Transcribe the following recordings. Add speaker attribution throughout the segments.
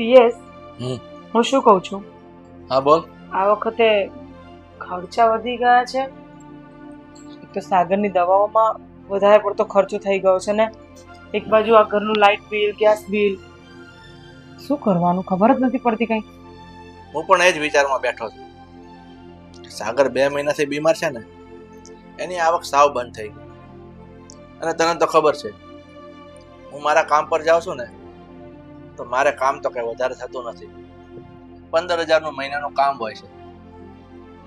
Speaker 1: પિયસ
Speaker 2: હમ
Speaker 1: હું શું કહું છું,
Speaker 2: હા બોલ.
Speaker 1: આ વખતે ખર્ચા વધી ગયા છે. એક તો સાગરની દવાઓમાં વધારે પડતો ખર્ચો થઈ ગયો છે ને એક બાજુ આ ઘરનું લાઇટ બિલ, ગેસ બિલ, શું કરવાનું ખબર જ નથી પડતી કઈ.
Speaker 2: હું પણ એ જ વિચારમાં બેઠો છું. સાગર 2 મહિનાથી બીમાર છે ને, એની આવક સાવ બંધ થઈ ગઈ. અને તને તો ખબર છે, હું મારા કામ પર જાઉં છું ને તો મારે કામ તો કઈ વધારે થતું નથી. 15,000 મહિનાનું કામ હોય છે.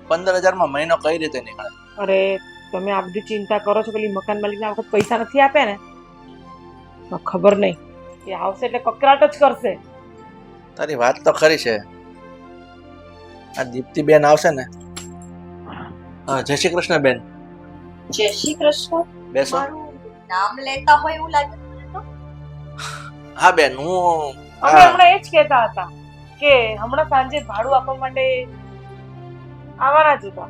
Speaker 2: 15,000 મહિનો કઈ રીતે નીકળે?
Speaker 1: અરે તમે આ બધી ચિંતા કરો છો, પેલી મકાન માલિકને આ વખત પૈસા નથી આપ્યા ને તો ખબર નહીં, એ આવશે એટલે કકરાટ જ કરશે.
Speaker 2: તારી વાત તો ખરી છે. આ દીપ્તિબેન આવશે ને, જય શ્રી કૃષ્ણ બેન.
Speaker 3: જય શ્રી કૃષ્ણ.
Speaker 2: બેસો.
Speaker 3: મારું નામ લેતા હોય એવું લાગે મને તો.
Speaker 2: હા બેન, હું
Speaker 1: અમે હમણાં એ જ કહેતા હતા કે હમણાં સાંજે ભાડું આપવા માટે આવવાના જ હતા.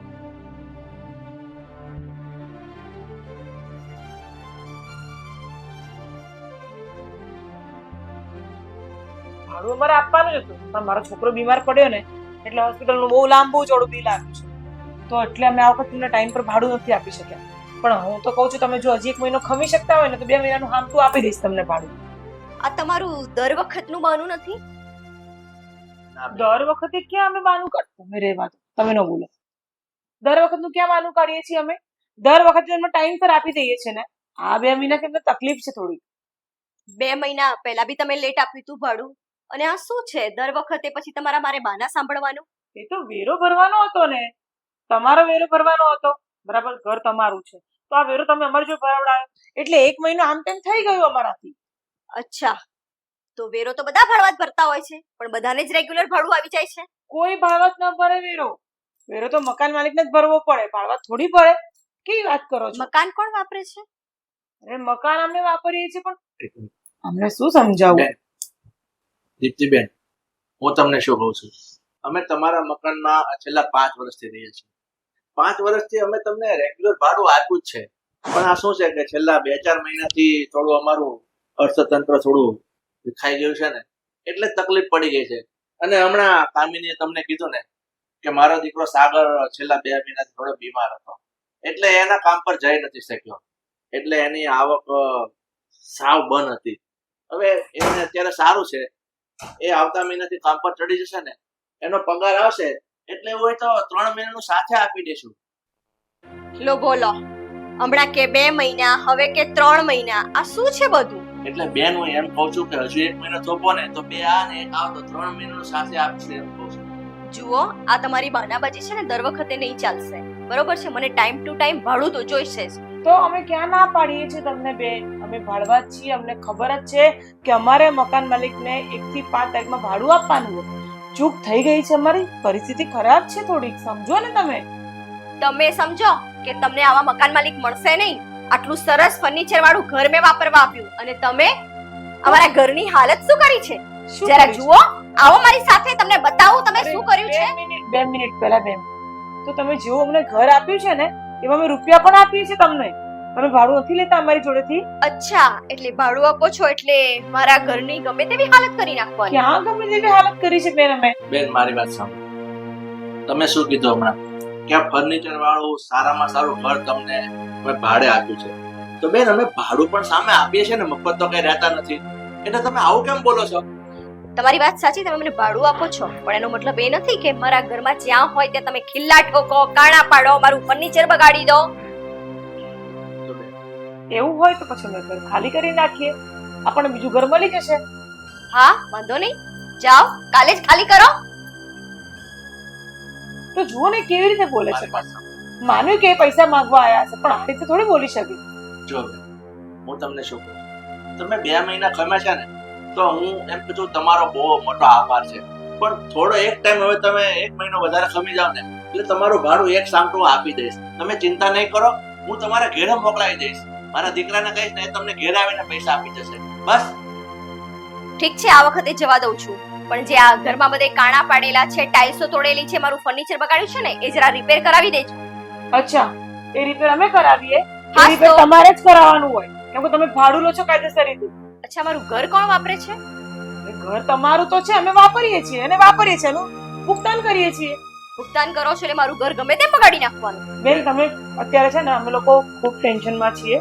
Speaker 1: ભાડું અમારે આપવાનું જ હતું, પણ મારો છોકરો બીમાર પડ્યો ને એટલે હોસ્પિટલનું બહુ લાંબુ ચોડું બિલ આવ્યું છે, તો એટલે અમે આ વખત તમને ટાઈમ પર ભાડું નથી આપી શક્યા. પણ હું તો કહું છું, તમે જો હજી 1 મહિનો ખમી શકતા હોય ને તો 2 મહિનાનું હામતું આપી દઈશ તમને ભાડું.
Speaker 3: આ તમારું દર વખતનું બહાનું નથી?
Speaker 1: દર વખતે ક્યાં અમે બાનું કાઢતા, તમે રહેવા દો, તમે ન બોલો. દર વખતનું ક્યાં બાનું કાઢીએ છીએ અમે? દર વખતે તમને ટાઈમ પર આપી દઈએ છીએ ને. આ 2 મહિના કે અમને તકલીફ છે થોડી.
Speaker 3: 2 મહિના પહેલા બી તમે લેટ આપ્યું તું ભાડું, અને આ શું છે દર વખતે પછી તમારા મારે બહાના સાંભળવાનું?
Speaker 1: એ તો વેરો ભરવાનો હતો ને, તમારો વેરો ભરવાનો હતો, બરાબર? ઘર તમારું છે તો આ વેરો તમે અમારી જો ભરાવડાયો એટલે 1 મહિનો આમ તેમ થઈ ગયું અમારાથી.
Speaker 3: અચ્છા, તો વેરો તો બધા ભાડવા જ ભરતા હોય છે, પણ બધાને જ રેગ્યુલર ભાડું આવી જાય છે?
Speaker 1: કોઈ ભાડવત ન ભરે વેરો. વેરો તો મકાન માલિકને જ ભરવો પડે, ભાડવત થોડી પડે. કેવી વાત કરો છો?
Speaker 3: મકાન કોણ વાપરે છે?
Speaker 1: અરે મકાન અમે વાપરીએ છીએ, પણ અમને શું સમજાવું?
Speaker 2: દીપ્તિબેન, હું તમને શું કહું છું, અમે તમારા મકાનમાં છેલ્લા 5 વર્ષથી રહીએ છીએ. 5 વર્ષથી અમે તમને રેગ્યુલર ભાડું આપ્યું જ છે. પણ આ શું છે કે છેલ્લા 2-4 મહિનાથી થોડું અમારું અર્થતંત્ર થોડું વિખાઈ ગયું છે ને, એટલે તકલીફ પડી ગઈ છે. અને હમણાં કામિનીએ તમને કીધું ને કે મારો દીકરો સાગર છેલ્લા 2 મહિનાથી થોડો બીમાર હતો, એટલે એના કામ પર જઈ નથી શક્યો, એટલે એની આવક સાવ બંધ હતી. હવે એને અત્યારે સારું છે, એ આવતા મહિનાથી કામ પર ચડી જશે ને, એનો પગાર આવશે એટલે એવું હોય તો 3 મહિનાનું સાથે આપી દઈશું.
Speaker 3: લો બોલો, હમણાં કે 2 મહિના, હવે કે 3 મહિના, આ શું છે બધું?
Speaker 2: એટલે બેન હું એમ કહું છું કે હજુ 1 મહિનો થોપો ને તો 2 આ ને 1 આવ તો 3 મહિનાનું સાથે આપશે એમ કહું છું.
Speaker 3: જુઓ, આ તમારી બહાનાબાજી છે ને દર વખતે નહીં ચાલશે, બરોબર છે? મને ટાઈમ ટુ ટાઈમ ભાડું તો જોઈશે જ.
Speaker 1: તો અમે ક્યાં ના પાડીએ છીએ તમને બેન? અમે ભાડવા જ છીએ, અમને ખબર જ છે કે અમારે મકાન માલિકને 1 થી 5 તારીખમાં ભાડું આપવાનું હોય. ચૂક થઈ ગઈ છે, અમારી પરિસ્થિતિ ખરાબ છે થોડીક, સમજો ને તમે.
Speaker 3: તમે સમજો કે તમને આવા મકાન માલિક મળશે નહીં. આટલું સરસ ફર્નિચર વાળું ઘર મેં વાપરવા આપ્યું અને તમે અમારા ઘરની હાલત શું કરી છે?
Speaker 1: શું
Speaker 3: જરા
Speaker 1: કરીશ?
Speaker 3: જુઓ, આવો મારી સાથે, તમને બતાવું તમે શું કર્યું છે.
Speaker 1: 2 મિનિટ પહેલા બેન, તો તમે જેવું અમને ઘર આપ્યું છે ને એમાં અમે રૂપિયા પણ આપીએ છીએ તમને. તમે ભાડું નથી લેતા અમારી જોડેથી?
Speaker 3: અચ્છા, એટલે ભાડું આપો છો એટલે મારા ઘરની ગમે તેવી હાલત કરી નાખવાની?
Speaker 1: ક્યાં ગમે તેવી હાલત કરી છે બેન અમે?
Speaker 2: બેન મારી વાત સાંભળો. તમે શું કીધું હમણાં કે આ ફર્નિચર વાળું સારામાં સારું ઘર તમને અમે ભાડે આપ્યું છે, તો બેન અમે ભાડું પણ સામે આપીએ છીએ ને, મફત તો કઈ રહેતા નથી. એટલે તમે આવું કેમ બોલો છો?
Speaker 3: તમારી વાત સાચી, તમે મને ભાડું આપો છો, પણ એનો મતલબ એ નથી કે મારા ઘરમાં જ્યાં હોય ત્યાં તમે ખિલ્લા ઠોકો, કાણા પાડો, મારું ફર્નિચર બગાડી દો.
Speaker 2: તો બેન,
Speaker 1: એવું હોય તો પછી અમે ઘર ખાલી કરી નાખીએ, આપણને બીજું ઘર મળી જશે.
Speaker 3: હા, વાંધો નહીં, જાઓ, કાલે જ ખાલી કરો.
Speaker 1: તો જુઓ ને કેવી રીતે બોલે છે.
Speaker 2: મારી વાત સાંભળો.
Speaker 1: માન્યું કે એ પૈસા માંગવા આયા છે, પણ આ રીતે થોડી બોલી શકે.
Speaker 2: જો બેન, હું તમને શું કહું, તમે 2 મહિના ખમ્યા છે ને તો હું એમ કીધું તમારો બહુ મોટો આભાર છે. પણ થોડો એક ટાઈમ હવે તમે 1 મહિનો વધારે ખમી જાવ ને એટલે તમારું ભાડું એક સામટું આપી દઈશ. તમે ચિંતા નહીં કરો, હું તમારા ઘરે મોકલાવી દઈશ. મારા દીકરાને કહીશ ને, એ તમને ઘરે આવીને પૈસા આપી જશે. બસ
Speaker 3: ઠીક છે, આ વખતે જવા દઉં છું, પણ જે આ ઘરમાં બધે કાણા પાડેલા છે, ટાઇલ્સો તોડેલી છે, મારું ફર્નિચર બગાડ્યું છે ને, એ જરા રિપેર કરાવી દેજો.
Speaker 1: અચ્છા, એ રિપેર અમે કરાવીએ?
Speaker 3: હા,
Speaker 1: એ રિપેર
Speaker 3: તો
Speaker 1: તમારે જ કરાવવાનું હોય, કેમ કે તમે ભાડું લો છો કાયદેસર રીતે.
Speaker 3: અચ્છા, મારું ઘર કોણ વાપરે છે?
Speaker 1: ઘર તમારું તો છે, અમે વાપરીએ છીએ અને વાપરીએ છીએ એનું ભુગતાન કરીએ છીએ.
Speaker 3: ભુગતાન કરો છો એટલે મારું ઘર ગમે તેમ બગાડી નાખવાનું.
Speaker 1: બેન તમે અત્યારે છે ને અમે લોકો ખૂબ ટેન્શનમાં છીએ.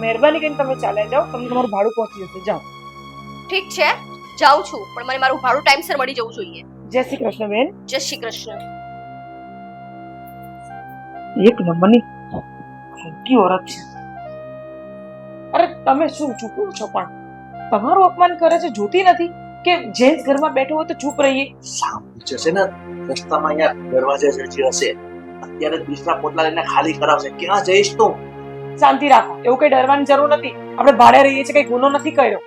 Speaker 1: મહેરબાની કરીને તમે ચાલ્યા જાઓ, તમને તમારું ભાડું પહોંચી જશે. જાઓ.
Speaker 3: ઠીક છે, જાઉં છું, પણ મને મારું ભાડું ટાઈમસર મળી જવું જોઈએ.
Speaker 1: જય શ્રી કૃષ્ણ બેન.
Speaker 3: જય શ્રી કૃષ્ણ.
Speaker 1: એક નંબરની ખોટી ઓરત છે. અરે તમે શું ચૂપો છો? પણ તમારું અપમાન કરે છે, જોતી નથી કે જેન્ટ્સ ઘરમાં બેઠો હોય તો ચૂપ રહીએ.
Speaker 2: સાંભળી જશે ને રસ્તામાં અહીંયા દરવાજે જે હશે અત્યારે જ બિસ્તરા પોટલા લઈને ખાલી કરાવશે. ક્યાં જઈશ તું?
Speaker 1: શાંતિ રાખો, એવું કઈ ડરવાની જરૂર નથી. આપણે ભાડે રહીએ છીએ, કઈ ગુનો નથી કર્યો.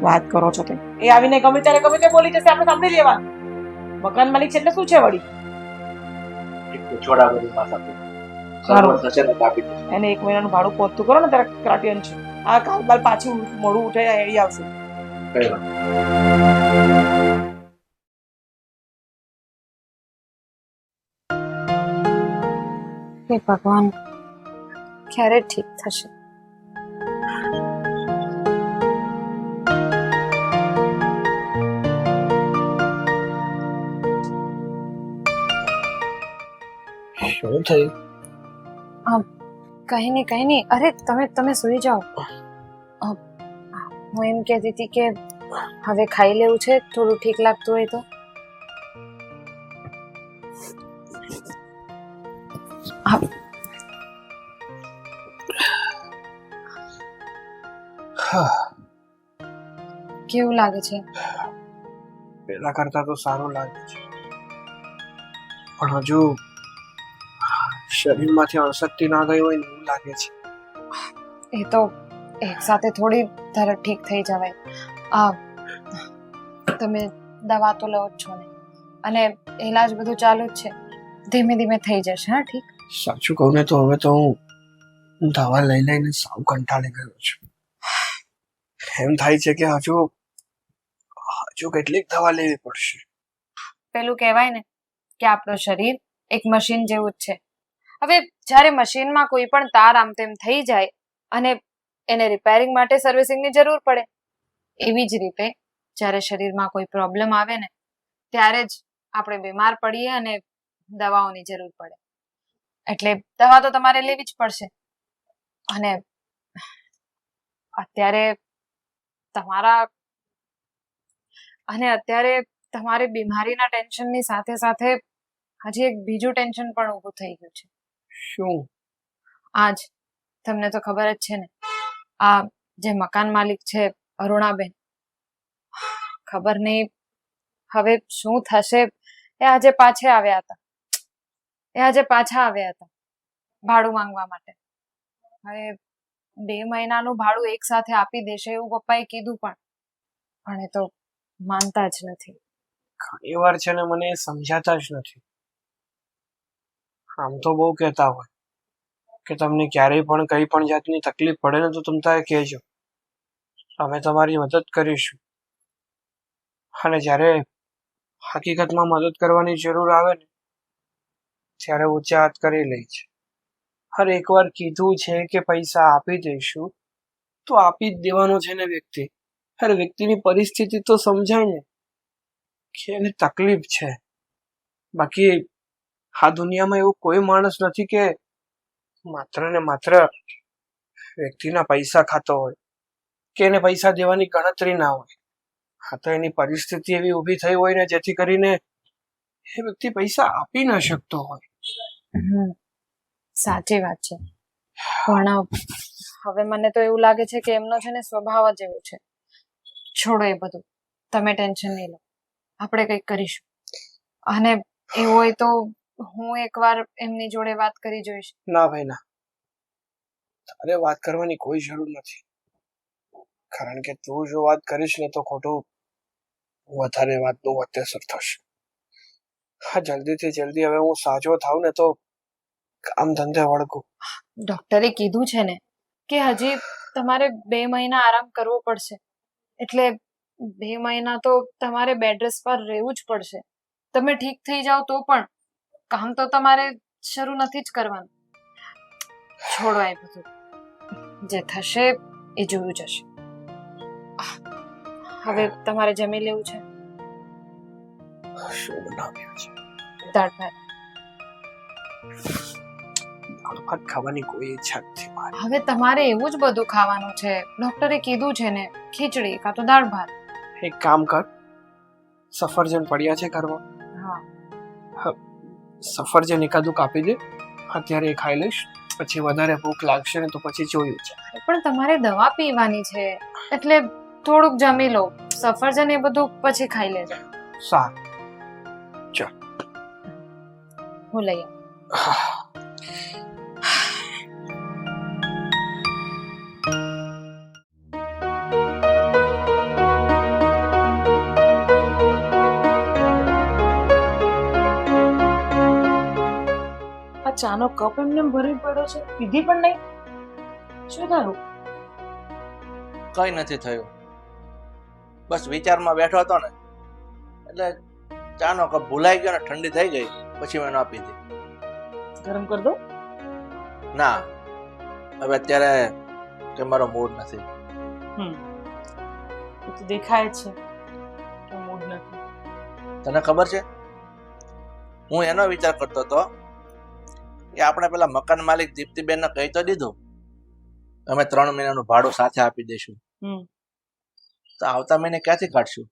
Speaker 1: વાત કરો છો તમે. એ આવીને ગમે ત્યારે ગમે તે બોલી જશે, આપણે સાંભળી લેવાનું. મકાન માલિક છે એટલે શું છે વળી?
Speaker 2: એક છોડા બધી પાછા
Speaker 1: સારું.
Speaker 2: થશે ને કાપી દેશે.
Speaker 1: એને 1 મહિનાનું ભાડું પહોંચતું કરો ને ત્યારે ક્રાટિયન છે. આ કાલ બાલ પાછી મોડું ઉઠે એડી આવશે.
Speaker 2: કઈ વાત.
Speaker 4: હે ભગવાન, ક્યારે ઠીક થશે?
Speaker 5: શું થયું?
Speaker 4: કઈ નહીં. અરે તમે સુઈ જાઓ. હું એમ કહેતી હતી કે હવે ખાઈ લેવું છે, થોડું ઠીક લાગતું હોય તો. કેવું લાગે છે?
Speaker 5: પેલા કરતા તો સારું લાગે છે, પણ હજુ શરીરમાંથી અણશક્તિ ના ગઈ હોય ને એવું લાગે છે.
Speaker 4: એ તો એક સાથે થોડી તરત ઠીક થઈ જવાય. તમે દવા તો લો જ છો ને, અને ઇલાજ બધું ચાલુ જ છે. ધીમે ધીમે થઈ જશે. હા, ઠીક.
Speaker 5: સાચું કહું ને તો હવે તો હું દવા લઈ લઈને સાવ કંટાળી ગયો છું. એમ થાય છે કે હજુ કેટલીક દવા લેવી પડશે.
Speaker 4: પેલું કહેવાય ને કે આપણું શરીર એક મશીન જેવું જ છે. હવે જ્યારે મશીનમાં કોઈ પણ તાર આમ તેમ થઈ જાય અને એને રિપેરિંગ માટે સર્વિસિંગની જરૂર પડે, એવી જ રીતે જ્યારે શરીરમાં કોઈ પ્રોબ્લેમ આવે ને ત્યારે જ આપણે બીમાર પડીએ અને દવાઓની જરૂર પડે. એટલે દવા તો તમારે લેવી જ પડશે. અને અત્યારે તમારી બીમારીના ટેન્શનની સાથે સાથે હજી એક બીજું ટેન્શન પણ ઊભું થઈ ગયું છે.
Speaker 5: શું?
Speaker 4: આજ તમને તો ખબર જ છે ને, આ જે મકાન માલિક છે અરુણાબેન, ખબર નહીં હવે શું થશે. એ આજે પાછા આવ્યા હતા ભાડું માંગવા માટે. હવે 2 મહિનાનું ભાડું એક સાથે આપી દેશે એવું પપ્પાએ કીધું, પણ એ તો માનતા જ નથી.
Speaker 5: ઘણી વાર છે ને મને એ સમજાતા જ નથી. આમ તો બહુ કહેતા હોય કે તમને ક્યારેય પણ કઈ પણ જાતની તકલીફ પડે ને તો તમે તારે કહેજો, અમે તમારી મદદ કરીશું. અને જ્યારે હકીકતમાં મદદ કરવાની જરૂર આવે ને ત્યારે ઊંચા હાથ કરી લે છે. હર એકવાર કીધું છે કે પૈસા આપી દઈશું તો આપી જ દેવાનો છે ને વ્યક્તિ. વ્યક્તિની પરિસ્થિતિ તો સમજાય ને કે એને તકલીફ છે. બાકી આ દુનિયામાં એવું કોઈ માણસ નથી કે માત્ર ને માત્ર વ્યક્તિના પૈસા ખાતો હોય કે એને પૈસા દેવાની ગણતરી ના હોય. હા, તો એની પરિસ્થિતિ એવી ઊભી થઈ હોય ને જેથી કરીને એ વ્યક્તિ પૈસા આપી ના શકતો હોય.
Speaker 4: સાચી વાત છે, પણ હવે મને તો એવું લાગે છે કે એમનો છે ને સ્વભાવ જ એવો છે. છોડો એ બધું, તમે ટેન્શન નહીં લો, આપણે કંઈક કરીશું. અને એવું હોય તો હું એકવાર એમની જોડે વાત કરી જોઈશ.
Speaker 5: ના ભાઈ ના, તારે વાત કરવાની કોઈ જરૂર નથી. કારણ કે તું જો વાત કરીશ ને તો ખોટું વધારે વાતનું અત્યાસર થશે. હા, જલ્દીથી જલ્દી હવે હું સાજો થાવ ને તો કામ ધંધે વળગું.
Speaker 4: ડોક્ટરે કીધું છે ને કે હજી તમારે 2 મહિના આરામ કરવો પડશે. એટલે 2 મહિના તો તમારે બેડ રેસ્ટ પર રહેવું જ પડશે. તમે ઠીક થઈ જાઓ તો પણ કામ તો તમારે શરૂ નથી જ કરવાનું. છોડો એ બધું, જે થશે એ જોયું જશે. હવે તમારે જમી લેવું છે?
Speaker 5: શું બનાવ્યું છે?
Speaker 4: દાળ ભાત.
Speaker 5: દાળ ભાત ખાવાની કોઈ ઈચ્છા નથી મારી.
Speaker 4: હવે તમારે એવું જ બધું ખાવાનું છે. ડોક્ટરે કીધું છે ને, ખીચડી કાં તો દાળ ભાત.
Speaker 5: એક કામ કર, સફરજન પડ્યા છે ઘરમાં,
Speaker 4: હા,
Speaker 5: સફરજન એકાદું કાપી દે, અત્યારે એ ખાઈ લઈશ. પછી વધારે ભૂખ લાગશે ને તો પછી જોયું છે.
Speaker 4: પણ તમારે દવા પીવાની છે એટલે થોડુંક જમી લો. સફરજન એ બધું પછી ખાઈ લેજો.
Speaker 5: સારું.
Speaker 4: હું લઈ આવું.
Speaker 1: આ ચાનો કપ એમને એમ ભરી પડ્યો છે, પીધી પણ નહીં. શું થયું?
Speaker 2: કઈ નથી થયું, બસ વિચારમાં બેઠો હતો ને એટલે ચાનો કપ ભૂલાઈ ગયો ને ઠંડી થઈ ગઈ, પછી મેં ન પીધી.
Speaker 1: ગરમ કરી દો.
Speaker 2: ના, હવે અત્યારે કે મારો મૂડ નથી.
Speaker 1: એ તો દેખાય જ છે કે મૂડ નથી.
Speaker 2: તને ખબર છે, હું એનો વિચાર કરતો હતો કે આપણે પેલા મકાન માલિક દીપ્તિબેનને કહી તો દીધું, અમે 3 મહિનાનું ભાડું સાથે આપી દઈશું. તો આવતા મહિને ક્યાંથી કાઢશું?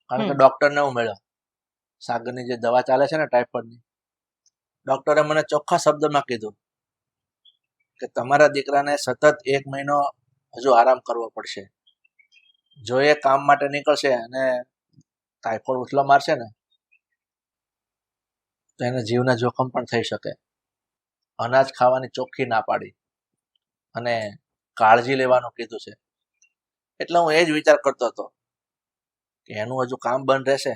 Speaker 2: કારણ કે ડોક્ટરને હું મળ્યો, સાગરની જે દવા ચાલે છે ને ટાઇફોઇડની, ડોક્ટરે મને ચોખ્ખા શબ્દમાં કીધું કે તમારા દીકરાને સતત 1 મહિનો હજુ આરામ કરવો પડશે. જો એ કામ માટે નીકળશે અને ટાઇફોઇડ ઉથલો મારશે ને તો એને જીવના જોખમ પણ થઈ શકે. અનાજ ખાવાની ચોખ્ખી ના પાડી અને કાળજી લેવાનું કીધું છે. એટલે હું એ જ વિચાર કરતો હતો કે એનું હજુ કામ બંધ રહેશે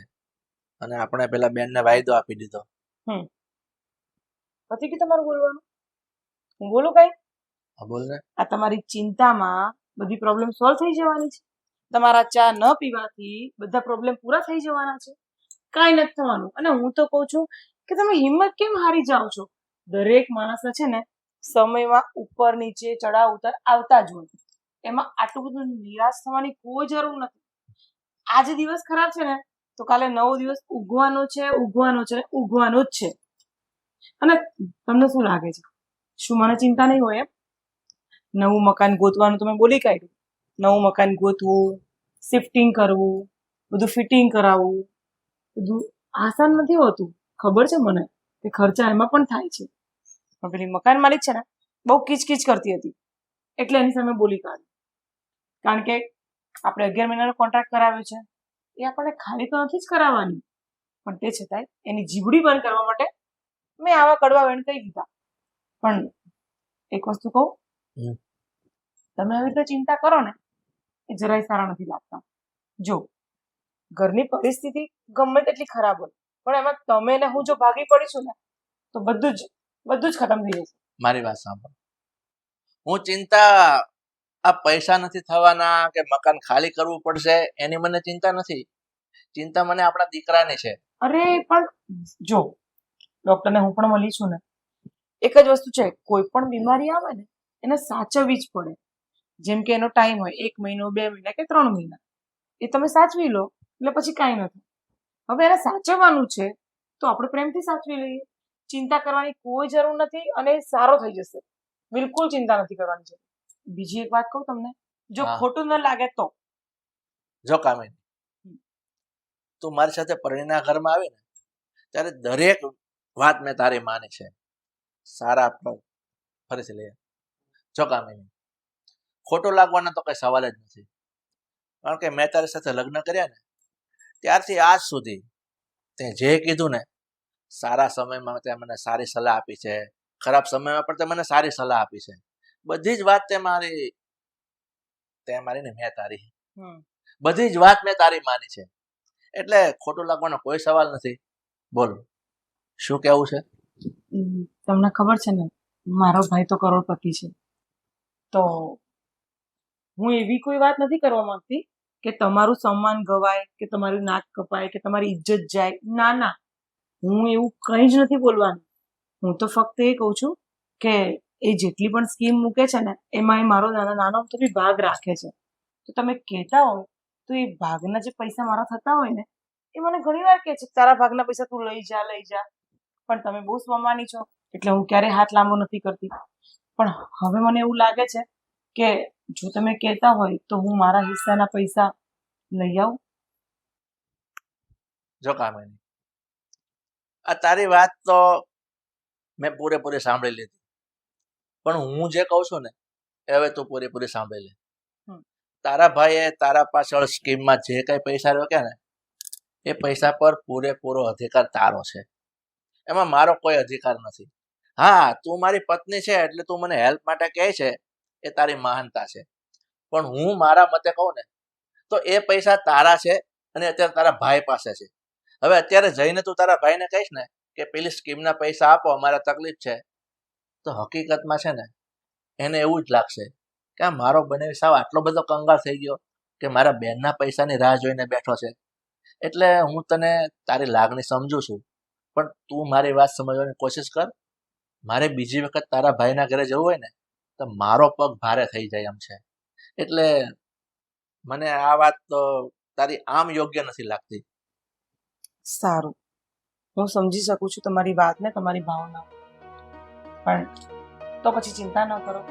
Speaker 2: અને આપણે પેલા બેનને વાયદો આપી દીધો.
Speaker 1: પતી ગયું તમારું બોલવાનું? હું બોલું કઈ?
Speaker 2: હા બોલ ને.
Speaker 1: આ તમારી ચિંતામાં બધી પ્રોબ્લેમ સોલ્વ થઈ જવાની છે. તમારા ચા ન પીવાથી બધા પ્રોબ્લેમ પૂરા થઈ જવાના છે. કાંઈ નથી થવાનું. અને હું તો કહું છું કે તમે હિંમત કેમ હારી જાઓ છો? દરેક માણસને છે ને સમયમાં ઉપર નીચે ચડાવ ઉતાર આવતા જ હોય. એમાં આટલું બધું નિરાશ થવાની કોઈ જરૂર નથી. આજે દિવસ ખરાબ છે ને તો કાલે નવો દિવસ ઉગવાનો છે ઉગવાનો જ છે. અને તમને શું લાગે છે, શું મને ચિંતા નહીં હોય એમ? નવું મકાન ગોતવાનું તમે બોલી કાઢ્યું. નવું મકાન ગોતવું, શિફ્ટિંગ કરવું, બધું ફિટિંગ કરાવવું, બધું આસાન નથી હોતું. ખબર છે મને કે ખર્ચા એમાં પણ થાય છે. પણ પેલી મકાન માલિક છે ને બહુ કીચકીચ કરતી હતી એટલે એની સામે બોલી કાઢી. કારણ કે આપણે 11 મહિનાનો કોન્ટ્રાક્ટ કરાવ્યો છે, એ આપણને ખાલી તો નથી જ કરાવવાની, પણ તે છતાંય એની જીબડી બંધ કરવા માટે મેં આવા કડવા વેણ કહી દીધા. પણ એક વસ્તુ કહું, તમે આવી રીતે ચિંતા કરો ને એ જરાય સારા નથી લાગતા. જો ઘરની પરિસ્થિતિ ગમે તેટલી ખરાબ હોય પણ એમાં તમે ને હું જો ભાગી પડીશું ને તો બધું જ ખતમ થઈ જશે.
Speaker 2: મારી વાત સાંભળ, હું ચિંતા આ પૈસા નથી થવાના કે મકાન ખાલી કરવું પડશે એની મને ચિંતા નથી. ચિંતા મને આપણા દીકરાની છે.
Speaker 1: અરે પણ જો ડોક્ટરને હું પણ મળી છું ને, એક જ વસ્તુ છે, કોઈ પણ બીમારી આવે ને એને સાચવવી જ પડે. જેમ કે એનો ટાઈમ હોય 1 મહિનો, 2 મહિના કે 3 મહિના, એ તમે સાચવી લો એટલે પછી કાંઈ નથી. હવે એને સાચવવાનું છે તો આપણે પ્રેમથી સાચવી લઈએ. ચિંતા કરવાની કોઈ જરૂર નથી અને એ સારો થઈ જશે. બિલકુલ ચિંતા નથી કરવાની છે. બીજી એક વાત કહું તમને, જો ખોટું ન લાગે તો,
Speaker 2: જો કામિની, તું મારી સાથે પરણીના ઘરમાં આવી ને ત્યારે દરેક વાત મેં તારી માની છે. સારા ફરીથી લઈએ. જો કામિની, ખોટું લાગવાનો તો કઈ સવાલ જ નથી. કારણ કે મેં તારી સાથે લગ્ન કર્યા ને ત્યારથી આજ સુધી તે જે કીધું ને, સારા સમયમાં તે મને સારી સલાહ આપી છે, ખરાબ સમયમાં પણ તે મને સારી સલાહ આપી છે. બધી જ વાત તે મારી ને મેં તારી, બધી જ વાત મેં તારી માની છે. એટલે ખોટું લાગવાનો કોઈ સવાલ નથી. બોલ, શું કેવું છે?
Speaker 1: તમને ખબર છે ને મારો ભાઈ તો કરોડપતિ છે, તો હું એવી કોઈ વાત નથી કરવા માંગતી કે તમારું સન્માન ગવાય કે તમારું નાક કપાય કે તમારી ઇજ્જત જાય. ના ના, હું એવું કંઈ જ નથી બોલવાનું. હું તો ફક્ત એ કહું છું કે એ જેટલી પણ સ્કીમ મૂકે છે ને એમાં એ મારો નાનો તો બી ભાગ રાખે છે. તો તમે કહેતા હોય તો એ ભાગના જે પૈસા મારા થતા હોય ને એ મને ઘણી વાર કહે છે કે તારા ભાગના પૈસા તું લઈ જા લઈ જા, પણ તમે બહુ સ્વમાની છો એટલે હું ક્યારેય હાથ લાંબો નથી કરતી. પણ હવે મને એવું લાગે છે કે જો તમે કહેતા હોય તો હું મારા હિસ્સાના પૈસા લઈ આવું.
Speaker 2: જો કામિની, આ તારી વાત તો મેં પૂરેપૂરી સાંભળી લીધી, પણ હું જે કહું છું ને એ હવે તું પૂરેપૂરી સાંભળી લે.
Speaker 1: હમ.
Speaker 2: તારા ભાઈએ તારા પાછળ સ્કીમમાં જે કઈ પૈસા રોક્યા ને એ પૈસા પર પૂરેપૂરો અધિકાર તારો છે, એમાં મારો કોઈ અધિકાર નથી. હા, તું મારી પત્ની છે એટલે તું મને હેલ્પ માટે કહે છે એ તારી મહાનતા છે, પણ હું મારા મતે કહું ને તો એ પૈસા તારા છે અને અત્યારે તારા ભાઈ પાસે છે. હવે અત્યારે જઈને તું તારા ભાઈને કહીશ ને કે પેલી સ્કીમના પૈસા આપો, અમારે તકલીફ છે, તો હકીકતમાં છે ને એને એવું જ લાગશે કે આ મારો બનેવી સાવ આટલો બધો કંગાળ થઈ ગયો કે મારા બેનના પૈસાની રાહ જોઈને બેઠો છે. એટલે હું તને તારી લાગણી સમજુ છું, પણ તું મારી વાત સમજવાની કોશિશ કર. મારે બીજી વખત તારા ભાઈના ઘરે જવું હોય ને તો મારો પગ ભારે થઈ જાય એમ છે. એટલે મને આ વાત તો તારી આમ યોગ્ય નથી લાગતી.
Speaker 1: સારું, હું સમજી શકું છું તમારી વાતને, તમારી ભાવના, પણ તો પછી ચિંતા ન કરો,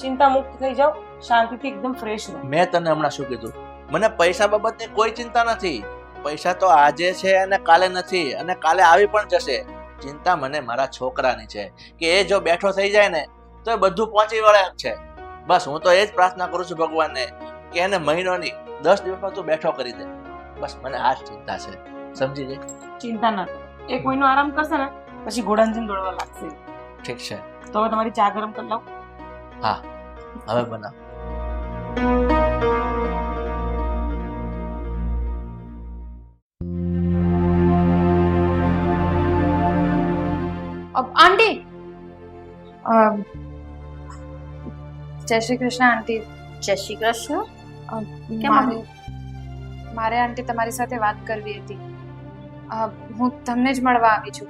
Speaker 1: ચિંતા મુક્ત થઈ જાઓ, શાંતિથી એકદમ ફ્રેશ રહો.
Speaker 2: મેં તને હમણાં શું કીધું? મને પૈસા બાબતની કોઈ ચિંતા નથી. પૈસા તો આજે છે અને કાલે નથી, અને કાલે આવી પણ જશે. ચિંતા મને મારા છોકરાની છે કે એ જો બેઠો થઈ જાય ને તો એ બધું પહોંચી વળે એમ છે. બસ હું તો એ જ પ્રાર્થના કરું છું ભગવાનને કે એને મહિનોની 10 દિવસમાં તું બેઠો કરી દે. બસ મને આ જ ચિંતા છે, સમજી ગઈ?
Speaker 1: ચિંતા ના કરો, એક મહિનો આરામ કરશે ને પછી ઘોડાની જેમ દોડવા લાગશે.
Speaker 2: ઠીક છે,
Speaker 1: તો હવે તમારી ચા ગરમ કરી લાવ.
Speaker 2: હા હવે બનાવ.
Speaker 4: આંટી, જય શ્રી કૃષ્ણ આંટી.
Speaker 3: જય શ્રી કૃષ્ણ. કેમ
Speaker 4: મારે મારે આંટી તમારી સાથે વાત કરવી હતી. હું તમને જ મળવા આવી છું.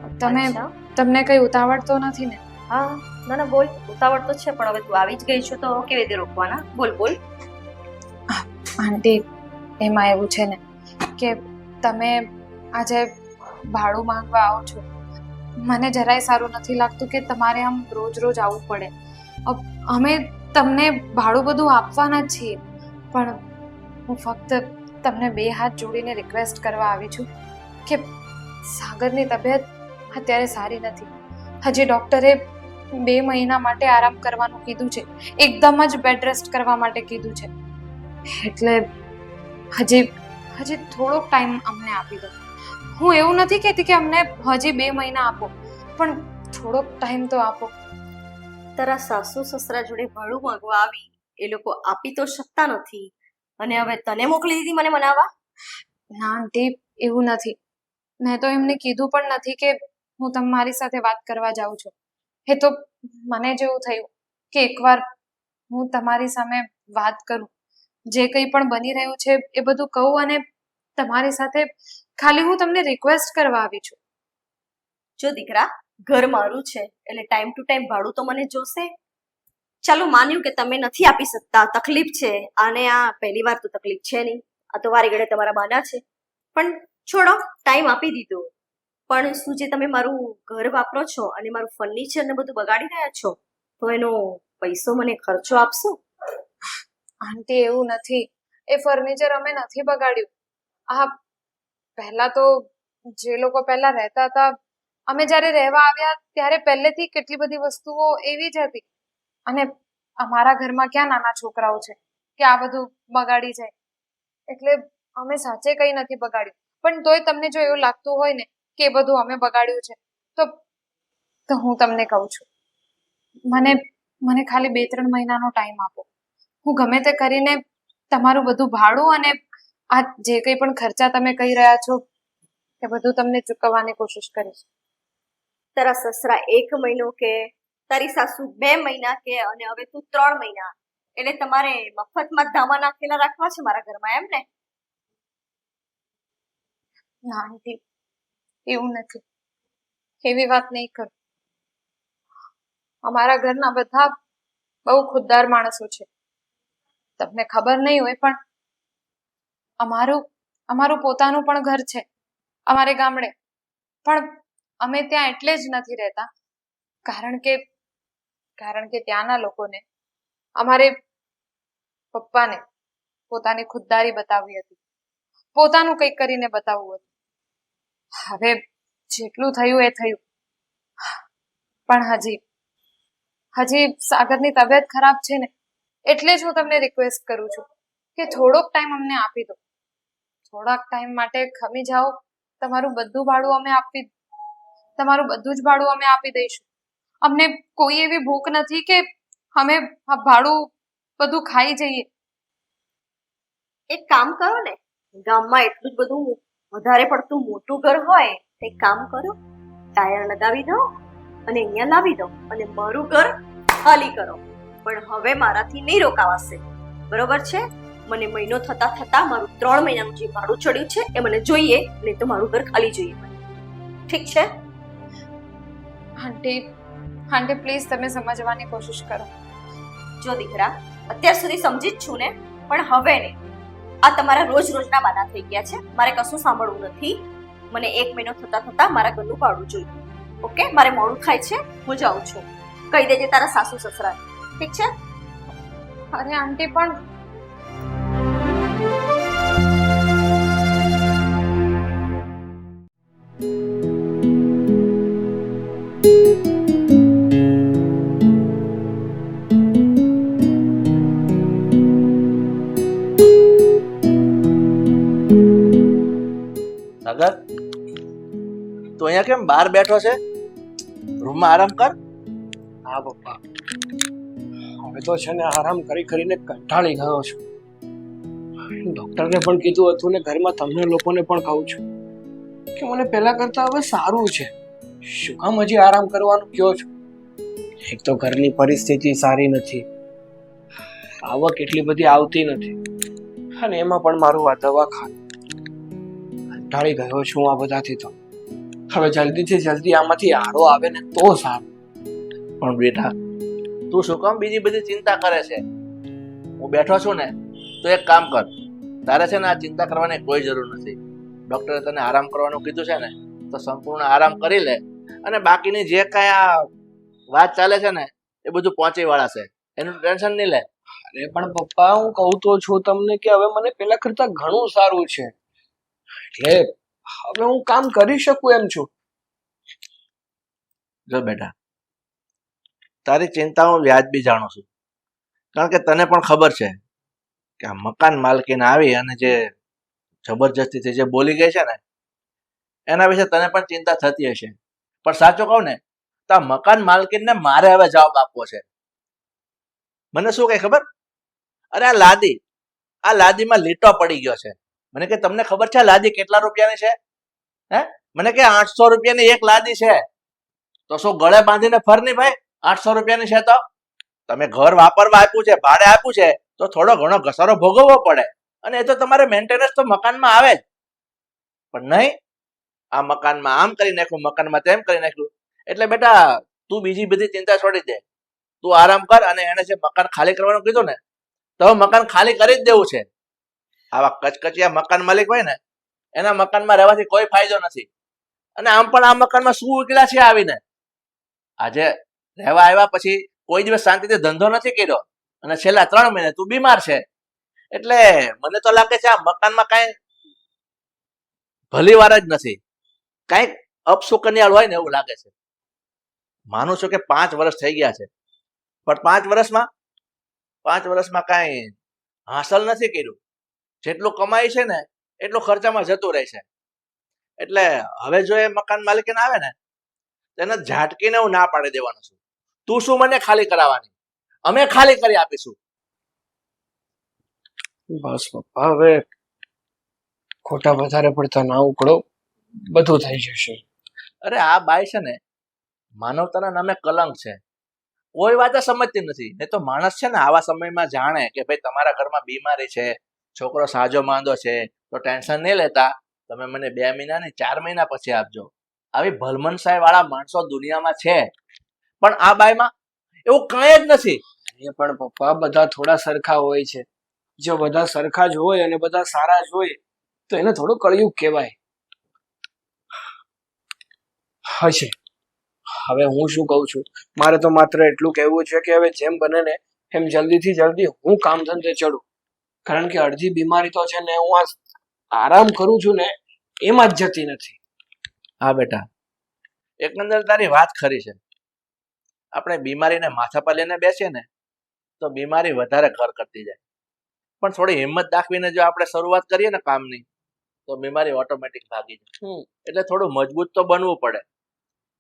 Speaker 3: અચ્છા.
Speaker 4: તમને કઈ ઉતાવળ તો નથી ને?
Speaker 3: હા, ના ના બોલ, ઉતાવળ તો છે પણ હવે તું આવી જ ગઈ છો તો કેવી રીતે રોકવાના? બોલ બોલ.
Speaker 4: આંટી, એમાં એવું છે ને કે તમે આજે ભાડું માંગવા આવો છો. મને જરાય સારું નથી લાગતું કે તમારે આમ રોજ રોજ આવવું પડે. અમે તમને ભાડું બધું આપવાના જ છીએ, પણ હું ફક્ત તમને 2 હાથ જોડીને રિક્વેસ્ટ કરવા આવી છું કે સાગરની તબિયત અત્યારે સારી નથી. હજી ડૉક્ટરે 2 મહિના માટે આરામ કરવાનું કીધું છે, એકદમ જ બેડ રેસ્ટ કરવા માટે કીધું છે. એટલે હજી થોડોક ટાઈમ અમને આપી દો. હું એવું નથી કહેતી કે અમને હજી 2 મહિના આપો, પણ થોડોક ટાઈમ તો આપો.
Speaker 3: તારા સાસુ સસરા જોડે ભાડું માંગવા આવી, એ લોકો આપી તો શકતા નથી અને હવે તને મોકલી દીધી મને મનાવવા?
Speaker 4: ના આંટી, એવું નથી. મેં તો એમને કીધું પણ નથી કે હું તમારી સાથે વાત કરવા જાઉં છું. એ તો મને જેવું થયું કે એકવાર હું તમારી સામે વાત કરું, જે કંઈ પણ બની રહ્યું છે એ બધું કહું, અને તમારી સાથે ખાલી હું તમને રિક્વેસ્ટ કરવા આવી છું.
Speaker 3: જો દીકરા, ઘર મારું છે એટલે ટાઈમ ટુ ટાઈમ ભાડું તો મને જોશે. ચાલો માન્યું કે તમે નથી આપી શકતા, તકલીફ છે, આને આ પહેલી વાર તો તકલીફ છે નહીં, આ તો વારે ઘડે તમારા બાના છે, પણ છોડો, ટાઈમ આપી દીધો. પણ શું જે તમે મારું ઘર વાપરો છો અને મારું ફર્નિચર ને બધું બગાડી રહ્યા છો, તો એનો પૈસો મને ખર્ચો આપશો?
Speaker 4: આંટી, એવું નથી. એ ફર્નિચર અમે નથી બગાડ્યું. આ પહેલા તો જે લોકો પહેલા રહેતા હતા, અમે જ્યારે રહેવા આવ્યા ત્યારે પહેલેથી કેટલી બધી વસ્તુઓ એવી જ હતી, અને અમારા ઘરમાં ક્યાં નાના છોકરાઓ છે કે આ બધું બગાડી જાય. એટલે અમે સાચે કંઈ નથી બગાડ્યું, પણ તોય તમને જો એવું લાગતું હોય ને કે એ બધું અમે બગાડ્યું છે તો હું તમને કહું છું, મને ખાલી 2-3 મહિનાનો ટાઈમ આપો. હું ગમે તે કરીને તમારું બધું ભાડું અને આ જે કંઈ પણ ખર્ચા તમે કહી રહ્યા છો એ બધું તમને ચૂકવવાની કોશિશ કરીશ.
Speaker 3: તારા સસરા 1 મહિનો કે તારી સાસુ 2 મહિના કે અને હવે તું 3 મહિના, એટલે તમારે મફતમાં જ ધામા નાખેલા રાખવા છે મારા ઘરમાં, એમ ને?
Speaker 4: ના આંટી, એવું નથી. એવી વાત નહીં કર. અમારા ઘરના બધા બહુ ખુદદાર માણસો છે. તમને ખબર નહીં હોય પણ અમારું અમારું પોતાનું પણ ઘર છે અમારે ગામડે, પણ અમે ત્યાં એટલે જ નથી રહેતા કારણ કે ત્યાંના લોકોને અમારે પપ્પાને પોતાની ખુદદારી બતાવવી હતી, પોતાનું કંઈક કરીને બતાવવું હતું. હવે જેટલું થયું એ થયું, પણ હજી સાગરની તબિયત ખરાબ છે ને, એટલે જ હું તમને રિક્વેસ્ટ કરું છું કે થોડોક ટાઈમ અમને આપી દો. થોડાક ટાઈમ માટે ખમી જાઓ, તમારું બધું જ ભાડું અમે આપી દઈશું. અમને કોઈ એવી ભૂખ નથી કે અમે આ ભાડું બધું ખાઈ જઈએ.
Speaker 3: એક કામ કરો ને, ગામમાં એટલું જ બધું વધારે પડતું મોટું ઘર હોય તો એક કામ કરો, ટાયર લગાવી દો અને અહીંયા લાવી દો અને મારું ઘર ખાલી કરો. પણ હવે મારાથી નહીં રોકાવાશે, બરોબર છે? મને મહિનો થતા મારું 3 મહિનાનું જે ભાડું ચડ્યું છે એ મને જોઈએ, નહીં તો મારું ઘર ખાલી જોઈએ મને. ઠીક છે?
Speaker 4: આંટી પ્લીઝ તમે સમજવાની કોશિશ કરો.
Speaker 3: જો દીકરા, અત્યાર સુધી સમજી જ છું ને, પણ હવે નહીં. આ તમારા રોજના બાના થઈ ગયા છે. મારે કશું સાંભળવું નથી. મને 1 મહિનો થતા મારા ઘરનું ભાડું જોઈએ. ઓકે? મારે મોડું થાય છે, હું જાઉં છું. કહી દેજે તારા સાસુ સસરા. ઠીક છે?
Speaker 4: અરે આંટી પણ
Speaker 2: સાગર, તું અહીંયા કેમ બહાર બેઠો છે? રૂમમાં આરામ કર.
Speaker 5: હા પપ્પા, હવે તો છે ને આરામ કરીને કંટાળી ગયો છું. ડોક્ટરને પણ કીધું હતું ને ઘરમાં તમને લોકોને પણ કહું છું કે મને પહેલા કરતા હવે સારું છે. શું કામ હજી આરામ કરવાનું કહો છો? એક તો ઘરની પરિસ્થિતિ સારી નથી, આવક એટલી બધી આવતી નથી, અને એમાં પણ મારું આ દવાખાનું. કંટાળી ગયો છું આ બધાથી. તો હવે જલ્દીથી જલ્દી આમાંથી આરો આવે ને તો સારું.
Speaker 2: પણ બેટા, તું શું કામ બીજી બધી ચિંતા કરે છે? હું બેઠો છું ને, તો એક કામ કર. તારે છે ને આ ચિંતા કરવાની કોઈ જરૂર નથી. ડોક્ટરે તને આરામ કરવાનું કીધું છે ને, તો સંપૂર્ણ આરામ કરી લે, અને બાકીની જે કઈ આ વાત ચાલે છે ને એ બધું પહોંચી વાળા છે, એનું ટેન્શન નહીં લે.
Speaker 5: અરે પણ પપ્પા, હું કહું તો છું તમને કે હવે મને પેલા કરતા ઘણું સારું છે, એટલે હવે હું કામ કરી શકું એમ છું.
Speaker 2: જો બેટા, તારી ચિંતા હું વ્યાજબી જાણું છું, કારણ કે તને પણ ખબર છે કે આ મકાન માલકીને આવી અને જે જબરજસ્તીથી જે બોલી ગઈ છે ને, એના વિશે તને પણ ચિંતા થતી હશે. પણ સાચું કહું ને તો આ મકાન માલકીનને મારે હવે જવાબ આપવો છે. મને શું કઈ ખબર? અરે આ લાદીમાં લીટો પડી ગયો છે. મને કે તમને ખબર છે આ લાદી કેટલા રૂપિયાની છે? હે? મને કે 800 રૂપિયાની એક લાદી છે. તો શું ગળે બાંધીને ફર નહીં ભાઈ? 800 રૂપિયાની છે તો તમે ઘર વાપરવા આપ્યું છે, ભાડે આપ્યું છે, તો થોડો ઘણો ઘસારો ભોગવવો પડે, અને એ તો તમારે મેન્ટેનન્સ તો મકાનમાં આવે જ. પણ નહીં, આ મકાનમાં આમ કરી નાખ્યું, મકાનમાં તેમ કરી નાખ્યું. એટલે બેટા, તું બીજી બધી ચિંતા છોડી દે, તું આરામ કર. અને એને જે મકાન ખાલી કરવાનું કીધું ને, તો મકાન ખાલી કરી જ દેવું છે. આવા કચકચિયા મકાન માલિક હોય ને, એના મકાનમાં રહેવાથી કોઈ ફાયદો નથી. અને આમ પણ આ મકાનમાં શું ઉકેલા છે આવીને? આજે રહેવા આવ્યા પછી કોઈ દિવસ શાંતિથી ધંધો નથી કર્યો, અને છેલ્લા 3 મહિને તું બીમાર છે. એટલે મને તો લાગે છે આ મકાનમાં કાંઈ ભલી વાર જ નથી, કાંઈક અપશુકનિયાળ હોય ને એવું લાગે છે. માનું છું કે 5 વર્ષ થઈ ગયા છે, પણ 5 વર્ષમાં કાંઈ હાંસલ નથી કર્યું. જેટલું કમાય છે ને એટલું ખર્ચામાં જતું રહે છે. એટલે હવે જો એ મકાન માલિકીને આવે ને, તેને ઝાટકીને હું ના પાડી દેવાનો છું. તું શું મને ખાલી કરાવવાની? અમે ખાલી કરી આપીશું.
Speaker 5: બસ પપ્પા, હવે ખોટા વધારે પડતા ના ઉકળો, બધું થઈ જશે.
Speaker 2: અરે આ બાઈ છે ને, માનવતાના નામે કલંક છે. કોઈ વાત સમજતી નથી. નહીં તો માણસ છે ને આવા સમયમાં જાણે કે ભાઈ તમારા ઘરમાં બીમારી છે, છોકરો સાજો માંદો છે, તો ટેન્શન નહીં લેતા, તમે મને 2 મહિના ને 4 મહિના પછી આપજો. આવી ભલમનસાઈ વાળા માણસો દુનિયામાં છે, પણ આ બાઈમાં એવું કઈ જ નથી.
Speaker 5: એ પણ પપ્પા, બધા થોડા સરખા હોય છે. જો બધા સરખા જ હોય અને બધા સારા જ હોય તો એને થોડું કળિયુગ કહેવાય. હશે. હવે હું શું કહું છું, મારે તો માત્ર એટલું કહેવું છે કે હવે જેમ બને ને એમ જલ્દીથી જલ્દી હું કામ ધંધે ચડું. કારણ કે અડધી બીમારી તો છે ને હું આ આરામ કરું છું ને એમાં જ જતી નથી.
Speaker 2: હા બેટા, એકંદર તારી વાત ખરી છે. આપણે બીમારીને માથા પર લઈને બેસીએ ને તો બીમારી વધારે ઘર કરતી જાય. પણ થોડી હિંમત દાખવીને જો આપણે શરૂઆત કરીએ ને કામની તો બીમારી ઓટોમેટિક ભાગી જાય. એટલે થોડું મજબૂત તો બનવું પડે.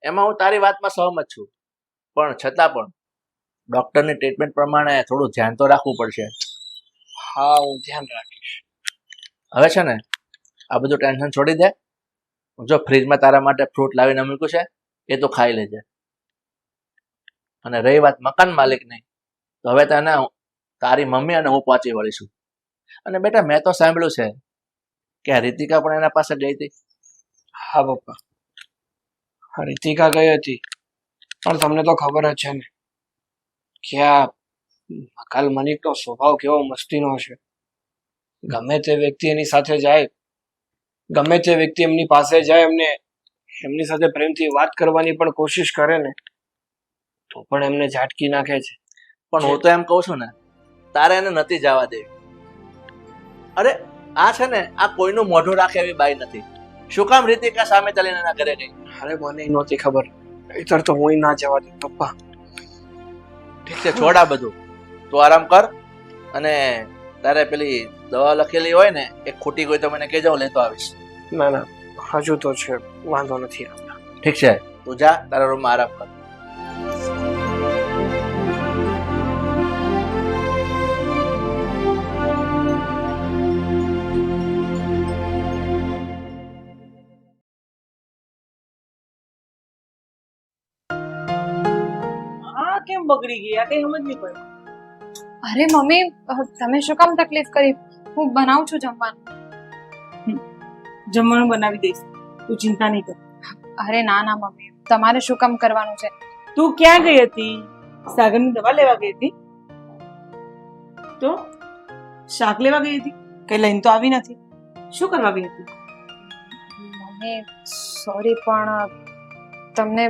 Speaker 2: એમાં હું તારી વાતમાં સહમત છું, પણ છતાં પણ ડોક્ટરની ટ્રીટમેન્ટ પ્રમાણે થોડું ધ્યાન તો રાખવું પડશે.
Speaker 5: હા, હું ધ્યાન રાખીશ.
Speaker 2: હવે છે ને આ બધું ટેન્શન છોડી દે. જો ફ્રીજમાં તારા માટે ફ્રૂટ લાવીને મૂક્યું છે એ તો ખાઈ લેજે. અને રહી વાત મકાન માલિકની, તો હવે તને તારી મમ્મી અને હું પહોંચી વળીશું. અને બેટા મેં તો સાંભળ્યું છે કે આ રીતિકા પણ એના પાસે ગઈ હતી.
Speaker 5: હા પપ્પા, રીતિકા ગઈ હતી, પણ તમને તો ખબર જ છે ને કે આ મકાલ મનિકનો સ્વભાવ કેવો મસ્તીનો છે. ગમે તે વ્યક્તિ એની સાથે જાય, ગમે તે વ્યક્તિ એમની પાસે જાય, એમની સાથે પ્રેમથી વાત કરવાની પણ કોશિશ કરે ને તો પણ એમને ઝાટકી નાખે છે.
Speaker 2: પણ હું તો એમ કહું છું ને, તારે એને નથી જવા દેવી. અરે આ છે ને આ કોઈનું મોઢું રાખે એવી બાઈ નથી. શું કામ રીતિકા સામે ચાલીને એના ઘરે ગઈ?
Speaker 5: અરે મને નહોતી ખબર, નહીંતર તો હું ના જવા દઉં પપ્પા.
Speaker 2: ઠીક છે, છોડ આ બધું, તું આરામ કર. અને તારે પેલી દવા લખેલી હોય ને એ ખૂટી ગઈ તો મને કહેજો, હું લેતો આવીશ.
Speaker 5: ના ના, હજુ તો છે, વાંધો નથી.
Speaker 2: ઠીક છે, તું જા તારા રૂમમાં આરામ કર.
Speaker 1: આ કેમ બગડી ગઈ? આ કઈ સમજ નહીં પડી.
Speaker 4: અરે મમ્મી, તમે શું કામ તકલીફ કરી? હું બનાવું છું જમવાનું.
Speaker 1: જમવાનું બનાવી દઈશ, તું ચિંતા નહીં કર.
Speaker 4: અરે ના ના મમ્મી, તમારે શું કામ કરવાનું છે?
Speaker 1: તું ક્યાં ગઈ હતી? સાગરની દવા લેવા ગઈ હતી? તો શાક લેવા ગઈ હતી? કઈ લઈને તો આવી નથી. શું કરવા ગઈ હતી?
Speaker 4: મમ્મી સોરી, પણ તમને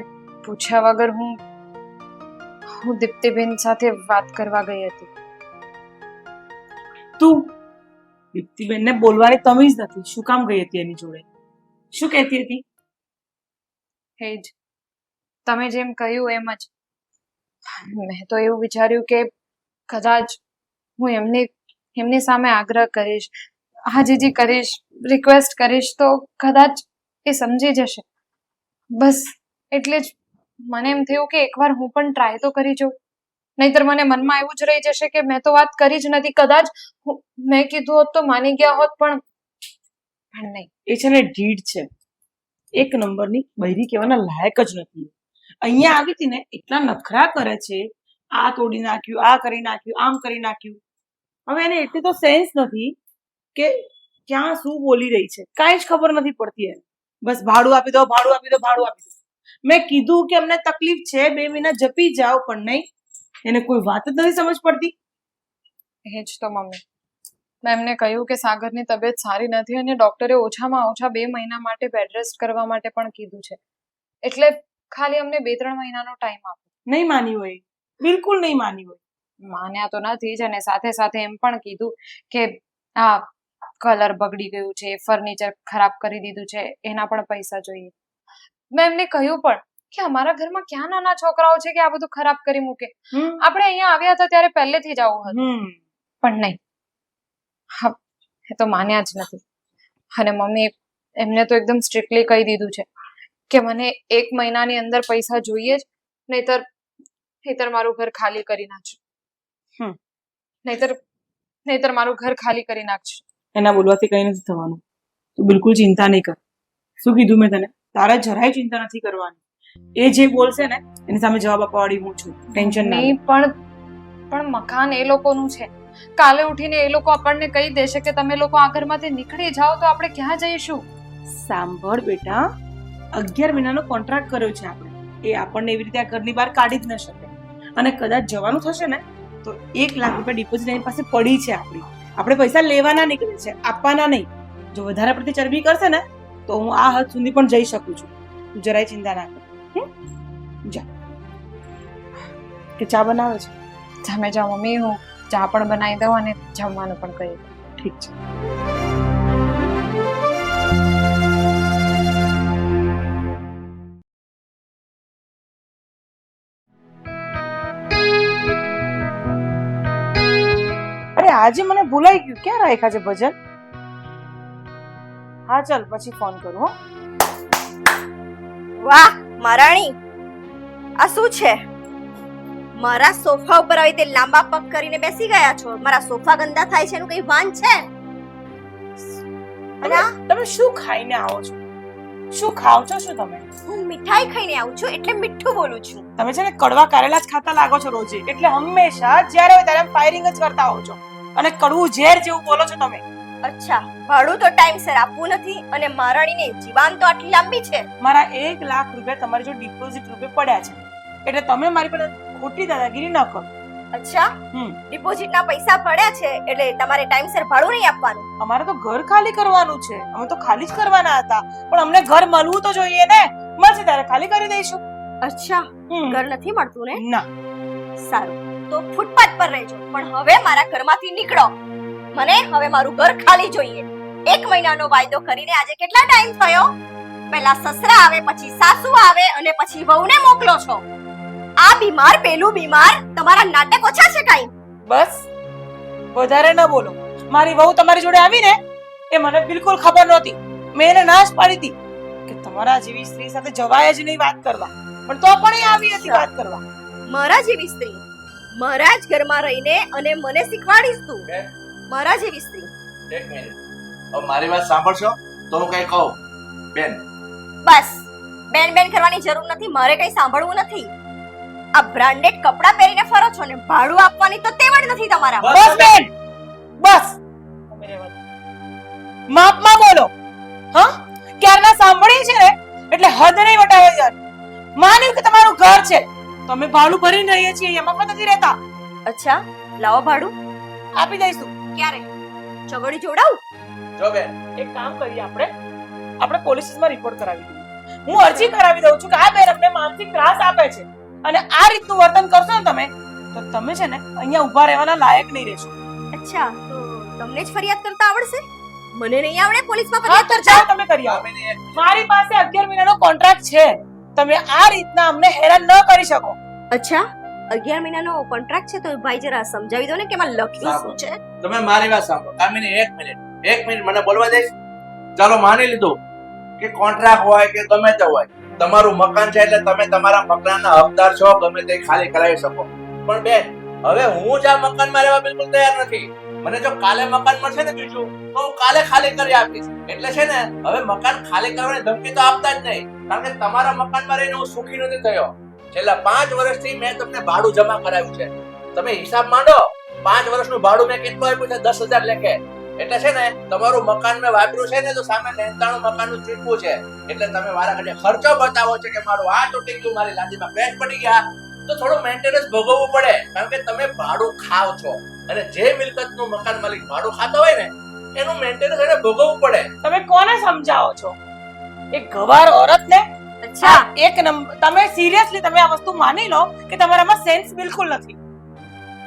Speaker 4: પૂછ્યા વગર હું દીપ્તિબેન સાથે વાત કરવા ગઈ હતી.
Speaker 1: તું દીપ્તિબેનને બોલવાની તમીજ નથી. શું કામ ગઈ હતી એની જોડે? શું કહેતી હતી?
Speaker 4: હેજ તમે જેમ કહ્યું એમ જ. મેં તો એવું વિચાર્યું કે કદાચ હું એમની સામે આગ્રહ કરીશ, હાજીજી કરીશ, રિક્વેસ્ટ કરીશ તો કદાચ એ સમજી જશે. બસ એટલે જ મને એમ થયું કે એકવાર હું પણ ટ્રાય તો કરી જોઉં. નહીતર મને મનમાં એવું જ રહી જશે કે મેં તો વાત કરી જ નથી. કદાચ મેં કીધું હોત તો માની ગયા હોત, પણ નહીં.
Speaker 1: એ છે ને ઢીડ છે, એક નંબરની બૈરી કહેવાના લાયક જ નથી. અહીંયા આવી હતી ને એટલા નખરા કરે છે, આ તોડી નાખ્યું, આ કરી નાખ્યું, આમ કરી નાખ્યું. હવે એને એટલી તો સેન્સ નથી કે ક્યાં શું બોલી રહી છે, કાંઈ જ ખબર નથી પડતી એને. બસ ભાડું આપી દો, ભાડું આપી દો, ભાડું આપી દો. મેં કીધું કે અમને તકલીફ છે, 2 મહિના જપી જાઓ, પણ નહીં, એને કોઈ વાત જ નથી સમજ પડતી.
Speaker 4: એ જ તો મમ્મી, મેં એમને કહ્યું કે સાગરની તબિયત સારી નથી અને ડોક્ટરે ઓછામાં ઓછા 2 મહિના માટે બેડ રેસ્ટ કરવા માટે પણ કીધું છે. એટલે ખાલી અમને 2-3 મહિનાનો ટાઈમ આપો.
Speaker 1: નહીં માની હોય, બિલકુલ નહીં માની હોય.
Speaker 4: માન્યા તો નથી જ, અને સાથે સાથે એમ પણ કીધું કે આ કલર બગડી ગયું છે, ફર્નિચર ખરાબ કરી દીધું છે, એના પણ પૈસા જોઈએ. મેં એમને કહ્યું પણ કે અમારા ઘરમાં ક્યાં નાના છોકરાઓ છે કે આ બધું ખરાબ કરી મૂકે. આપણે અહીંયા આવ્યા હતા ત્યારે પહેલેથી જ આવું હતું, પણ નહીં. હા, એ તો માન્યા જ નથી. અને મમ્મી એમને તો એકદમ સ્ટ્રિક્ટલી કહી દીધું છે કે મને 1 મહિનાની અંદર પૈસા જોઈએ જ, નહીતર મારું ઘર ખાલી કરી નાખજો. નહીતર મારું ઘર ખાલી કરી નાખજો.
Speaker 1: એના બોલવાથી કઈ નથી થવાનું. તું બિલકુલ ચિંતા નહીં કર. શું કીધું મેં તને? તારા જરાય ચિંતા નથી કરવાની. એ જે બોલશે ને એની સામે જવાબ આપવાવાળી હું છું. ટેન્શન નહીં.
Speaker 4: પણ મકાન એ લોકોનું છે. કાલે ઉઠીને એ લોકો આપણને કહી દેશે કે તમે લોકો આ ઘરમાંથી નીકળી જાઓ તો આપણે ક્યાં જઈશું?
Speaker 1: સાંભળ બેટા, 11 મહિનાનો કોન્ટ્રાક્ટ કર્યો છે આપણે. એ આપણને એવી રીતે આ ઘરની બહાર કાઢી જ ન શકે. અને કદાચ જવાનું થશે ને તો 1 લાખ રૂપિયા ડિપોઝિટ એની પાસે પડી છે આપણી. આપણે પૈસા લેવાના નીકળે છે, આપવાના નહીં. જો વધારે પડતી ચરબી કરશે ને તો હું આ હદ સુધી પણ જઈ શકું છું. તું જરાય ચિંતા ના કર. જા કે ચા બનાવે છે?
Speaker 4: તમે જાઓ મમ્મી, હું ચા પણ બનાવી દઉં અને જમવાનું પણ કરી દઉં.
Speaker 1: ઠીક છે. અરે આજે મને ભૂલાઈ ગયું, ક્યાં રાખ્યા છે ભજન? હા ચાલ પછી ફોન કરું. હો
Speaker 3: વાહ મહારાણી, આ શું છે? મારા સોફા ઉપર આવી તે લાંબા પગ કરીને બેસી ગયા છો. મારા સોફા ગંદા થાય છે એનું કઈ ભાન છે?
Speaker 1: અને તમે શું ખાઈને આવો છો? શું ખાવ છો? શું તમે?
Speaker 3: હું મીઠાઈ ખાઈને આવું છું એટલે મીઠું બોલું છું.
Speaker 1: તમે છે ને કડવા કારેલા જ ખાતા લાગો છો રોજે, એટલે હંમેશા જ્યારે હોય ત્યારે ફાયરિંગ જ કરતા હોવ છો અને કડવું ઝેર જેવું બોલો છો તમે.
Speaker 3: અચ્છા, ભાડું તો ટાઈમસર આપવું નથી અને મહારાણીને જીવાન તો આટલી લાંબી છે.
Speaker 1: મારા 1 લાખ રૂપિયા તમારી જો ડિપોઝિટ રૂપે પડ્યા છે, એટલે તમે મારી પર ખોટી દાદાગીરી ન કરો.
Speaker 3: અચ્છા, ડિપોઝિટના પૈસા પડ્યા છે એટલે તમારે ટાઈમસર ભાડું નહીં આપવાનું.
Speaker 1: અમારે તો ઘર ખાલી કરવાનું છે, અમે તો ખાલી જ કરવાના હતા, પણ અમને ઘર મળવું તો જોઈએ ને. મળશે ત્યારે ખાલી કરી દઈશું.
Speaker 3: અચ્છા, ઘર નથી મળતું ને?
Speaker 1: ના.
Speaker 3: સારું, તો ફૂટપાથ પર રહેજો, પણ હવે મારા ઘરમાંથી નીકળો. મને હવે મારું ઘર ખાલી જોઈએ. 1 મહિનાનો વાયદો કરીને આજે કેટલા ટાઈમ થયો? પહેલા સસરા આવે, પછી સાસુ આવે અને પછી વહુને મોકલો છો. આ બીમાર પેલું બીમાર, તમારા નાટક ઓછા છે કાઈ?
Speaker 1: બસ વધારે ન બોલો. મારી વહુ તમારી જોડે આવી ને એ મને બિલકુલ ખબર નહોતી. મેં એને ના જ પાડી હતી કે તમારા જેવી સ્ત્રી સાથે જવાય જ નહીં વાત કરવા, પણ તો પણ એ આવી હતી વાત કરવા.
Speaker 3: મારા જેવી સ્ત્રી મારા જ ઘરમાં રહીને અને મને શીખવાડીશ તું? મારા જેવી સ્ત્રી?
Speaker 2: એક મિનિટ, હવે મારી વાત સાંભળશો તો હું કઈ કહું? બેન,
Speaker 3: બસ બેન બેન કરવાની જરૂર નથી, મારે કઈ સાંભળવું નથી. આ બ્રાન્ડેડ કપડાં પહેરીને ફરો છો ને ભાડું આપવાની તો તેવડ નથી તમારા.
Speaker 1: બસ બેન, બસ. તમે રહેવા દો. માપમાં બોલો. હા, ક્યારના સાંભળી છે ને એટલે હદ નહીં વટાવવા યાર. માન્યું કે તમારું ઘર છે, તમે ભાડું ભરીને રહીએ છીએ, એમાં પણ નથી રહેતા.
Speaker 3: અચ્છા, લાવો ભાડું
Speaker 1: આપી દઈશું.
Speaker 3: ક્યારે? ચગડી જોડાવું?
Speaker 2: જો બેન,
Speaker 1: એક કામ કરીએ, આપણે પોલીસમાં રિપોર્ટ કરાવી દઈએ. હું અરજી કરાવી દઉં છું કે આ બેન અમને માનસિક ત્રાસ આપે છે અને આ રીતનું વર્તન કરશો ને તમે તો તમે છે ને અહીંયા ઊભા રહેવાના લાયક નહીં રહેશો.
Speaker 3: અચ્છા, તો તમને જ ફરિયાદ કરતા આવડશે? મને નહીં આવડે પોલીસમાં
Speaker 1: હા
Speaker 3: ફરિયાદ
Speaker 1: તો
Speaker 3: કરતા?
Speaker 1: જાઓ તમે કરી આવો. મારી પાસે 11 મહિનાનો કોન્ટ્રાક્ટ છે, તમે આ રીતના અમને હેરાન ન કરી શકો.
Speaker 3: અચ્છા, 11 મહિનાનો કોન્ટ્રાક્ટ છે તો ભાઈ જરા સમજાવી દો ને કે એમાં લખ્યું શું છે?
Speaker 2: તમે મારી વાત સાંભળો. કામિની, એક મિનિટ મને બોલવા દઈશ? ચાલો માની લીધું કે કોન્ટ્રાક્ટ હોય કે ગમે તે હોય, તમારું મકાન છે એટલે તમે તમારા મકાનના હકદાર છો, ગમે તે ખાલી કરાવી શકો. પણ બેન, હવે હું જ આ મકાનમાં રહેવા બિલકુલ તૈયાર નથી. મને જો કાલે મકાન મળશે ને બીજું તો હું કાલે ખાલી કરી આપીશ. એટલે છે ને હવે મકાન ખાલી કરવાની ધમકી તો આપતા જ નહીં, કારણ કે તમારા મકાનમાં રહીને હું સુખી નથી થયો. છેલ્લા 5 વર્ષથી મેં તમને ભાડું જમા કરાવ્યું છે. તમે હિસાબ માંડો, 5 વર્ષનું ભાડું મેં કેટલું આપ્યું છે? 10,000 લેખે. એટલે છે ને તમારું મકાન મેં વાપર્યું છે ને તો સામે 99 મકાનનું ચૂકવું છે. એટલે તમે મારા ઘરે ખર્ચો બતાવો છો કે મારું આ તૂટી ગયું, મારી લાદીમાં ક્રેક પડી ગયા, તો થોડું મેન્ટેનન્સ ભોગવવું પડે, કારણ કે તમે ભાડું ખાવ છો અને જે મિલકતનું મકાન માલિક ભાડું ખાતો હોય ને એનું મેન્ટેનન્સ એને ભોગવવું પડે.
Speaker 1: તમે કોને સમજાવો છો? એક ગવાર ઓરતને?
Speaker 3: અચ્છા,
Speaker 1: એક નંબર. તમે સિરિયસલી તમે આ વસ્તુ માની લો કે તમારામાં સેન્સ બિલકુલ નથી.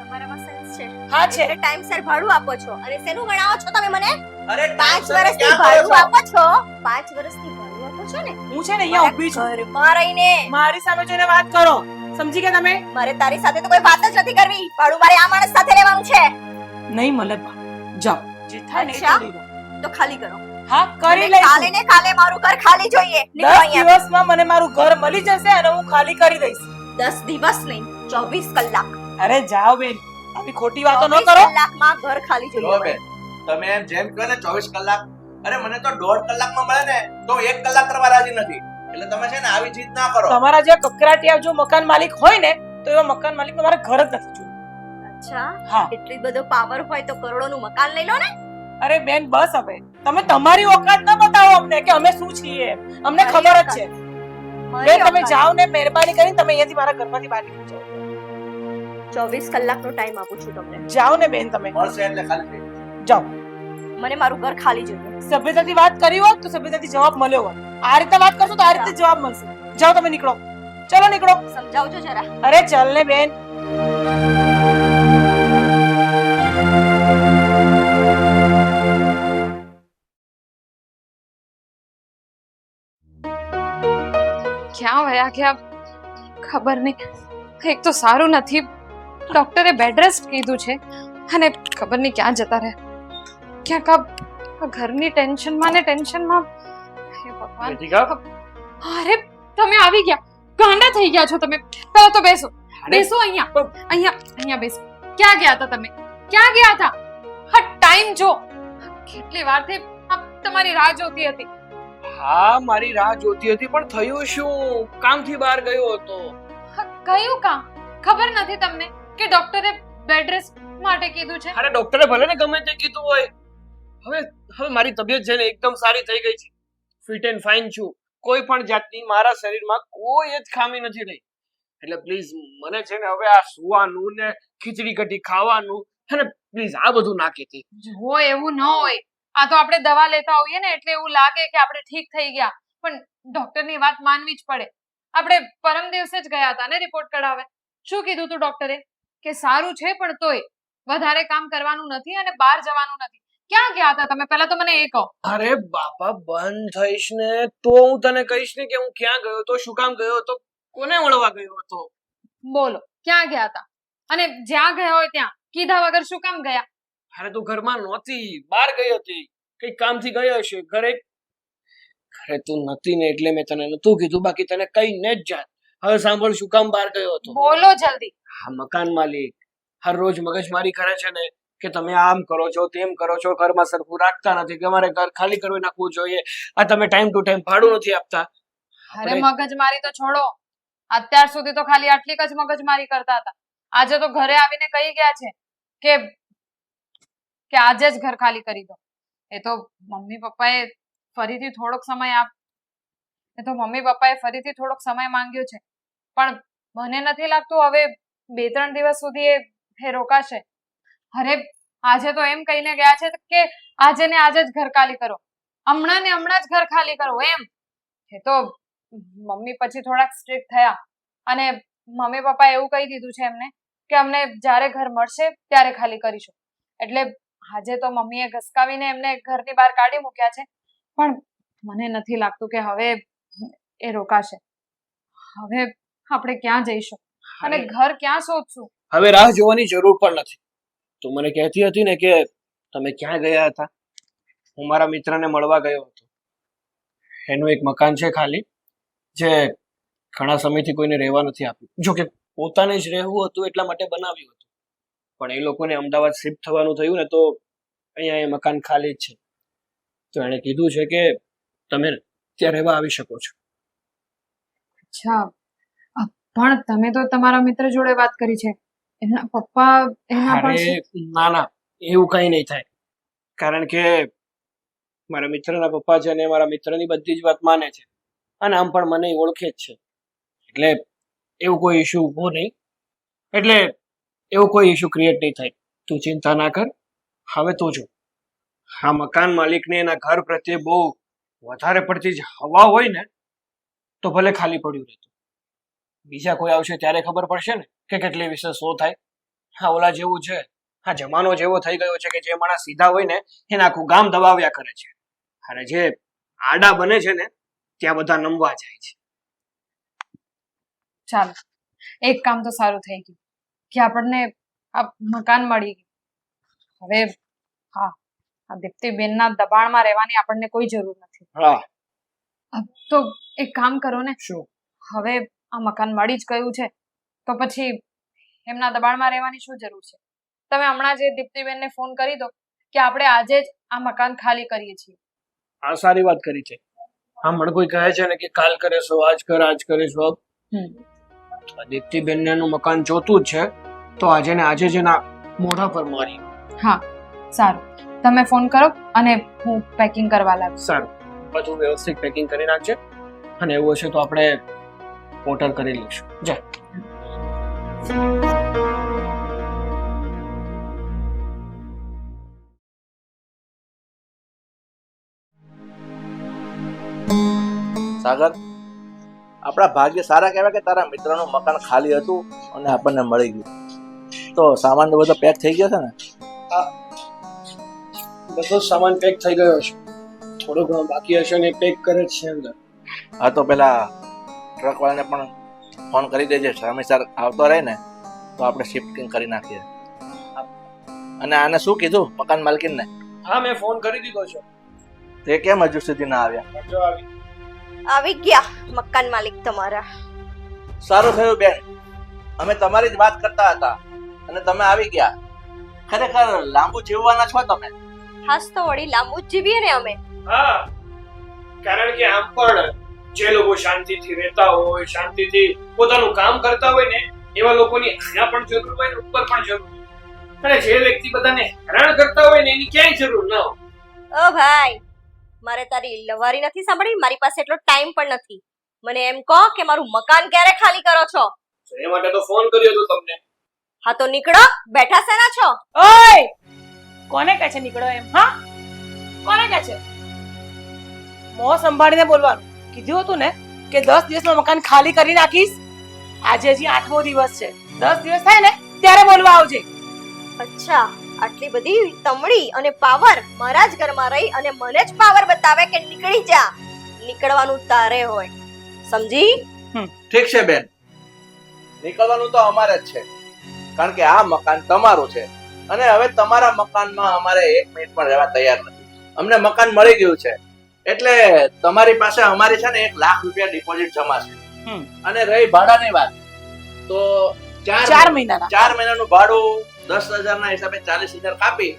Speaker 3: તમારામાં સેન્સ છે?
Speaker 1: હા છે.
Speaker 3: એટલે ટાઈમસર ભાડું આપો છો અને શેનું ગણાવો છો તમે મને?
Speaker 2: અરે
Speaker 3: 5 વર્ષથી ભાડું આપો છો? 5 વર્ષથી ભાડું આપો છો ને?
Speaker 1: હું છે ને અહીંયા ઊભી છું,
Speaker 3: ઘરમાં રહીને
Speaker 1: મારી સામે જોઈને વાત કરો. સમજી ગયા તમે?
Speaker 3: મારે તારી સાથે તો કોઈ વાત જ નથી કરવી. ભાડું મારે આ માણસ સાથે લેવાનું છે.
Speaker 1: નહીં મળે. જાઓ, જે થાય ને એ
Speaker 3: અચ્છા.
Speaker 1: કરી લો.
Speaker 3: તો ખાલી કરો.
Speaker 1: હા, કરી
Speaker 3: મને કાલે
Speaker 1: લઈશું.
Speaker 3: ને કાલે મારું ઘર ખાલી જોઈએ. નીકળો
Speaker 1: 10
Speaker 3: અહીંયા.
Speaker 1: દિવસમાં મને મારું ઘર મળી જશે અને હું ખાલી કરી દઈશ.
Speaker 3: 10 દિવસ નહીં, 24 કલાક.
Speaker 1: અરે જાઓ બેન, આવી ખોટી વાતો ન
Speaker 3: 24
Speaker 1: કરો.
Speaker 3: કલાકમાં ઘર ખાલી
Speaker 2: જો
Speaker 3: જોઈએ.
Speaker 2: બેન, તમે એમ જેમ કહો ને 24 કલાક, અરે મને તો 1.5 કલાકમાં મળે ને તો 1 કલાક કરવા રાજી નથી. એટલે તમે છે ને આવી જીત ના કરો.
Speaker 1: તમારા જે કકરાટિયા જો મકાન માલિક હોય ને તો એવા મકાન માલિક મારે ઘર જ નથી જોયું.
Speaker 3: અચ્છા,
Speaker 1: હા.
Speaker 3: એટલી બધો પાવર હોય તો કરોડોનું મકાન લઈ લો ને.
Speaker 1: અરે બેન બસ હવે, તમે તમારી ઓકાત ન બતાવો અમને કે અમે શું છીએ. અમને
Speaker 3: મારી
Speaker 1: ખબર જ
Speaker 3: ઓકાત.
Speaker 1: છે.
Speaker 3: મારી
Speaker 1: બેન તમે
Speaker 3: ઓકાત.
Speaker 1: જાઓ ને, મહેરબાની કરીને તમે અહીંયાથી મારા ઘરમાંથી બહાર નીકળી જાઓ.
Speaker 3: 24 કલાકનો ટાઈમ આપું છું તમને.
Speaker 1: જાઓ ને બેન તમે.
Speaker 2: મળશે એટલે ખાલી થઈ જશે.
Speaker 1: જાઓ.
Speaker 3: મને મારું ઘર ખાલી જોઈએ.
Speaker 1: સભ્યતાથી વાત કરી હોત તો સભ્યતાથી જવાબ મળ્યો હોત. આ રીતે વાત કરશો તો આ રીતે જવાબ મળશે. જાઓ તમે નીકળો. ચલો નીકળો.
Speaker 3: સમજાવજો જરા.
Speaker 1: અરે ચાલ ને બેન.
Speaker 4: ક્યાં વયા ગયા ખબર નહીં. એક તો સારું નથી, ડોક્ટરે બેડ રેસ્ટ કીધું છે અને ખબર નહીં ક્યાં જતા રહ્યા. ક્યાંક આ ઘરની ટેન્શનમાં ને ટેન્શનમાં. હે ભગવાન.
Speaker 5: વેદિકા,
Speaker 4: અરે તમે આવી ગયા, ગાંડા થઈ ગયા છો તમે. પહેલા તો બેસો, બેસો અહીંયા, અહીંયા બેસો. ક્યાં ગયા હતા તમે? ક્યાં ગયા હતા? હા ટાઈમ જો, કેટલી વારથી તમારી રાહ જોતી હતી.
Speaker 5: હા મારી રાહ જોતી હતી, પણ થયું શું? કામથી બહાર ગયો હતો.
Speaker 4: કયું કામ? ખબર નથી તમને કે ડોક્ટરે બેડ રેસ્ટ માટે કીધું છે?
Speaker 5: અરે ડોક્ટરે ભલે ને ગમે તે કીધું હોય, હવે હવે મારી તબિયત છે ને એકદમ સારી થઈ ગઈ છે. ફિટ એન્ડ ફાઇન છું. કોઈ પણ જાતની મારા શરીરમાં કોઈ જ ખામી નથી રહી. એટલે પ્લીઝ મને છે ને હવે આ સુવાનું ને ખીચડી કઢી ખાવાનું અને પ્લીઝ આ બધું ના કહેતી.
Speaker 4: જો એવું ન હોય, આ તો આપણે દવા લેતા હોઈએ ને એટલે એવું લાગે કે આપણે ઠીક થઈ ગયા, પણ ડોક્ટરની વાત માનવી જ પડે. આપણે પરમ દિવસે જ ગયા હતા ને રિપોર્ટ કઢાવે. શું કીધું તું ડોક્ટરે? કે સારું છે પણ તોય વધારે કામ કરવાનું નથી અને બહાર જવાનું નથી. ક્યાં ગયા હતા તમે? પહેલા તો મને એ કહો.
Speaker 5: અરે બાપા, બંધ થઈશ ને તો હું તને કહીશ ને કે હું ક્યાં ગયો હતો, શું કામ ગયો હતો, કોને મળવા ગયો હતો.
Speaker 4: બોલો, ક્યાં ગયા હતા? અને જ્યાં ગયા હોય ત્યાં કીધા વગર શું કામ ગયા?
Speaker 5: અરે તું ઘરમાં નહોતી, બહાર ગઈ હતી, કઈ કામથી ગઈ હશે. ઘરે તું નથી ને એટલે મેં તને નતું કીધું, બાકી તને કઈ ને જ જાત. હવે સાંભળ, શું કામ બહાર ગયો હતો.
Speaker 4: બોલો જલ્દી.
Speaker 5: આ મકાન માલિક હર રોજ મગજમારી કરે છે ને કે તમે આમ કરો છો, તેમ કરો છો, ઘરમાં સરખું રાખતા નથી, કે અમારે ઘર ખાલી કરી નાખવું જોઈએ, આ તમે ટાઈમ ટુ ટાઈમ ભાડું નથી આપતા.
Speaker 4: અરે મગજમારી તો છોડો, અત્યાર સુધી તો ખાલી આટલીક જ મગજમારી કરતા હતા. આજે તો ઘરે આવીને કહી ગયા છે કે આજે જ ઘર ખાલી કરી દો. એ તો મમ્મી પપ્પાએ ફરીથી થોડોક સમય માંગ્યો છે, પણ મને નથી લાગતું હવે 2-3 દિવસ સુધી એ રોકાશે. અરે આજે તો એમ કહીને ગયા છે કે આજે ને આજે જ ઘર ખાલી કરો, હમણાં ને હમણાં જ ઘર ખાલી કરો એમ. એ તો મમ્મી પછી થોડાક સ્ટ્રિક્ટ થયા અને મમ્મી પપ્પા એવું કહી દીધું છે એમને કે અમને જ્યારે ઘર મળશે ત્યારે ખાલી કરીશું. એટલે આજે તો મમ્મીએ ઘસકાવીને એમને ઘરની બહાર કાઢી મૂક્યા છે, પણ મને નથી લાગતું કે હવે એ રોકાશે. હવે આપણે ક્યાં જઈશું અને ઘર ક્યાં શોધશું?
Speaker 5: હવે રાહ જોવાની જરૂર પણ નથી. તું મને કહેતી હતી ને કે તમે ક્યાં ગયા હતા. હું મારા મિત્રને મળવા ગયો હતો. એનું એક મકાન છે ખાલી, જે ઘણા સમયથી કોઈને રહેવા નથી આપ્યું. જો કે પોતાને જ રહેવું હતું એટલા માટે બનાવ્યું હતું, પણ એ લોકોને અમદાવાદ શિફ્ટ થવાનું થયું ને તો અહીંયા એ મકાન ખાલી જ છે. તો એણે કીધું છે કે તમે ત્યાં રહેવા આવી શકો છો.
Speaker 4: અચ્છા, પણ તમે તો તમારા મિત્ર જોડે વાત કરી છે, એના પપ્પા એના
Speaker 5: અરે
Speaker 4: પણ
Speaker 5: ના, એવું કઈ નહીં થાય. કારણ કે મારા મિત્રના પપ્પા છે ને મારા મિત્રની બધી જ વાત માને છે અને આમ પણ મને ઓળખે જ છે. એટલે એવું કોઈ ઇશ્યુ ઊભો નહીં, એટલે એવું કોઈ ઇશ્યુ ક્રિએટ નહીં થાય. તું ચિંતા ના કર. હવે તું જો, આ મકાન માલિકને એના ઘર પ્રત્યે બહુ વધારે પડતી જ હવા હોય ને તો ભલે ખાલી પડ્યું રહેતું. બીજા કોઈ આવશે ત્યારે ખબર પડશે ને કે કેટલી વિશે શું થાય. હા ઓલા જેવું છે, હા જમાનો જેવો થઈ ગયો છે કે જે માણસ સીધા હોય ને એને આખું ગામ દબાવ્યા કરે છે, અને જે આડા બને છે ને ત્યાં બધા નમવા જાય છે.
Speaker 4: ચાલો, એક કામ તો સારું થઈ ગયું કે આપણને આ મકાન મળી ગયું. હવે હા, આ દીપ્તિબેનના દબાણમાં રહેવાની આપણને કોઈ જરૂર નથી.
Speaker 5: હા
Speaker 4: તો એક કામ કરો ને,
Speaker 5: શું?
Speaker 4: હવે આ મકાન મળી જ ગયું છે તો પછી એમના દબાણમાં રહેવાની શું જરૂર છે? તમે હમણાં જ દીપ્તિબેનને ફોન કરી દો કે આપણે આજે જ આ મકાન ખાલી કરીએ છીએ.
Speaker 5: આ સારી વાત કરી છે. હા મને કોઈ કહે છે ને કે કાલ કરીશું, આજ કરીશું. દીપ્તિબેન નું મકાન જોતું જ છે તો આજે ને આજે જ એના મોઢા પર મારી.
Speaker 4: હા સારું, તમે ફોન કરો અને હું પેકિંગ કરવા લાગુ.
Speaker 5: સારું, બધું વ્યવસ્થિત પેકિંગ કરી નાખજે, અને એવું હશે તો આપણે ઓર્ડર કરી લઈશું. જા.
Speaker 2: સાગર, આપણા ભાગ્ય સારા કહેવાય કે તારા મિત્રનું મકાન ખાલી હતું અને આપણને મળી ગયું. તો સામાન તો બધો પેક થઈ ગયો છે ને?
Speaker 5: બધો સામાન પેક થઈ ગયો છે, થોડો ઘણો બાકી હશે ને પેક કરે જ છે અંદર.
Speaker 2: હા, તો પેલા ટ્રક વાળાને પણ ફોન કરી દેજે, સમયસર આવતો રહે ને તો આપણે શિફ્ટિંગ કરી નાખીએ. અને આને શું કીધું મકાન માલકીનને?
Speaker 5: હા, મેં ફોન કરી દીધો છે.
Speaker 2: તે કેમ હજુ સુધી ના આવ્યા?
Speaker 5: જો
Speaker 3: આવી ગયા મકાન માલિક તમારા.
Speaker 2: સારું થયું બેન, અમે તમારી જ વાત કરતા હતા અને તમે આવી ગયા. ખરેખર લાંબુ જીવવાના છો તમે.
Speaker 3: હાસ તો વળી લાંબુ જ જીવીએ ને અમે.
Speaker 5: હા, કારણ કે આમ પણ જે લોકો શાંતિથી રહેતા હોય, શાંતિથી પોતાનું કામ કરતા હોય ને, એવા લોકોની અહીંયા પણ જરૂર હોય ને ઉપર પણ જરૂર હોય. અને જે વ્યક્તિ બધાને હેરાન કરતા હોય ને એની ક્યાંય જરૂર ન હોય.
Speaker 3: ઓ ભાઈ, મારે તારી લવારી નથી સાંભળી, મારી પાસે એટલો ટાઈમ પણ નથી. મને એમ કહો કે મારું મકાન ક્યારે ખાલી કરો છો?
Speaker 5: તો એ માટે તો ફોન કર્યો હતો તમને.
Speaker 3: હા તો નીકળો, બેઠા શેના છો?
Speaker 1: ઓય, કોને કહે છે નીકળો એમ? હા, કોને કહે છે? મોં સંભાળીને બોલવાનું. કીધું હતું ને કે 10 દિવસમાં મકાન ખાલી કરી નાખીશ. આજે હજી 8મો દિવસ છે, 10 દિવસ થાય ને ત્યારે બોલવા આવજે.
Speaker 3: અચ્છા, આટલી બધી તમડી અને પાવર મારા જ ઘરમાં રહી અને મને જ પાવર બતાવે કે નીકળી જા. નીકળવાનું તારે હોય, સમજી?
Speaker 2: ઠીક છે બેન, નીકળવાનું તો અમારે જ છે, કારણ કે આ મકાન તમારું છે અને હવે તમારા મકાનમાં અમારે 1 મિનિટ પણ રહેવા તૈયાર નથી. અમને મકાન મળી ગયું છે એટલે તમારી પાસે અમારી છે ને 1 લાખ રૂપિયા ડિપોઝિટ જમા છે. અને રહી ભાડાની વાત, તો
Speaker 1: 4 મહિનાના
Speaker 2: 4 મહિનાનું ભાડું 10,000 ના હિસાબે 40,000 કાપી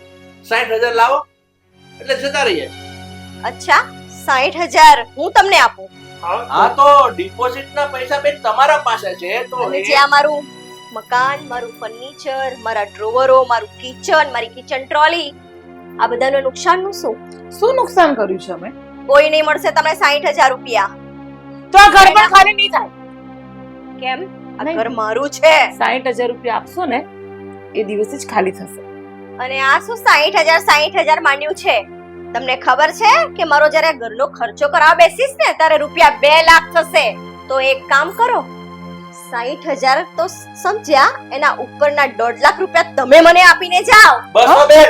Speaker 2: 60,000 લાવો એટલે જતા રહીએ.
Speaker 3: અચ્છા, 60,000 હું તમને આપું?
Speaker 2: હા, તો ડિપોઝિટ ના પૈસા બેન તમારા પાસે છે. તો
Speaker 3: અને જે આ મારું મકાન, મારું ફર્નિચર, મારા ડ્રોવરો, મારું કિચન, મારી કિચન ટ્રોલી, આ બધાનું નુકસાનનું શું?
Speaker 1: શું નુકસાન કર્યું છે અમે?
Speaker 3: કોઈ નહીં મળશે તમને 60,000 રૂપિયા.
Speaker 1: તો આ ઘર પણ ખાલી નહીં થાય.
Speaker 3: કેમ? આ
Speaker 1: નહીં.
Speaker 3: ઘર મારું છે
Speaker 1: 60,000 રૂપિયા આપશો ને એ દિવસે જ ખાલી થશે.
Speaker 3: અને આ શું 60,000 માંડ્યું છે? તમને ખબર છે કે મારો જ્યારે ઘરનો ખર્ચો કરવા બેસીશ ને ત્યારે રૂપિયા 2 લાખ થશે. તો એક કામ કરો, 60,000 તો સમજ્યા, એના ઉપરના 1.5 લાખ રૂપિયા તમે મને આપીને જાઓ.
Speaker 2: બસ હો બેન,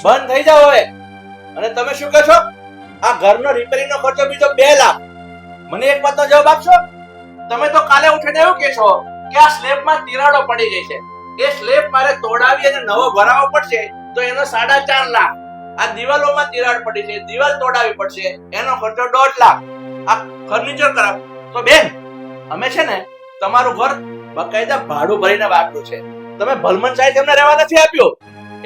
Speaker 2: બંધ થઈ જાઓ હવે. અને તમે શું કહો છો? આ ઘરનો રિપેરિંગ નો ખર્ચો બીજો 2 લાખ. મને એક વાતનો જવાબ આપશો? તમે તો કાલે ઉઠીને એવું કહેશો કે આ સ્લેબમાં તિરાડો પડી ગઈ છે, એ સ્લેબ મારે તોડાવી અને નવો ભરાવો પડશે તો એનો 4.5 લાખ. આ દિવાલોમાં તિરાડ પડી છે, દિવાલ તોડાવી પડશે, એનો ખર્ચો 1.5 લાખ. આ ફર્નિચર કરાવ. તો બેન, અમે છે ને તમારું ઘર બકાયદા ભાડું ભરીને વાપર્યું છે. તમે ભલમન સાહેબ તમને રહેવા નથી આપ્યું,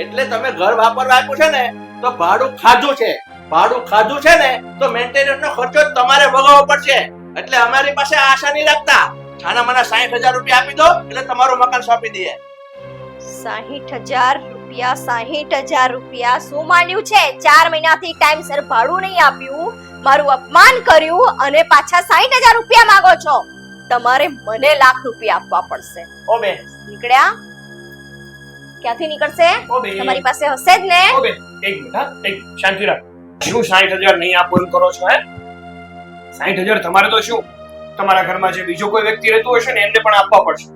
Speaker 2: એટલે તમે ઘર વાપરવા આપ્યું છે ને તો ભાડું ખાધું છે. ભાડું ખાધું છે ને તો મેન્ટેનન્સ નો ખર્ચો તમારે ભોગવવો પડશે. એટલે અમારી પાસે આશા નહીં રાખતા. આના મને 60,000 રૂપિયા આપી દો એટલે તમારું મકાન સોંપી દઈએ.
Speaker 3: 60,000 રૂપિયા? 60,000 રૂપિયા શું માંડ્યું છે? 4 મહિનાથી ટાઈમસર ભાડું નહીં આપ્યું, મારું અપમાન કર્યું અને પાછા 60,000 રૂપિયા માંગો છો? તમારે મને લાખ રૂપિયા આપવા પડશે.
Speaker 2: ઓ બેન,
Speaker 3: નીકળ્યા? ક્યાંથી નીકળશે?
Speaker 5: ઓ બેન,
Speaker 3: તમારી પાસે હશે જ ને?
Speaker 5: ઓ બેન, એક મિનિટ, હા, એક શાંતિ રાખ. શું 60,000 નહીં આપો એમ કરો છો? હે, 60,000 તમારે તો શું, તમારા ઘરમાં જે બીજો કોઈ વ્યક્તિ રહેતું હશે ને એમને પણ આપવા પડશે.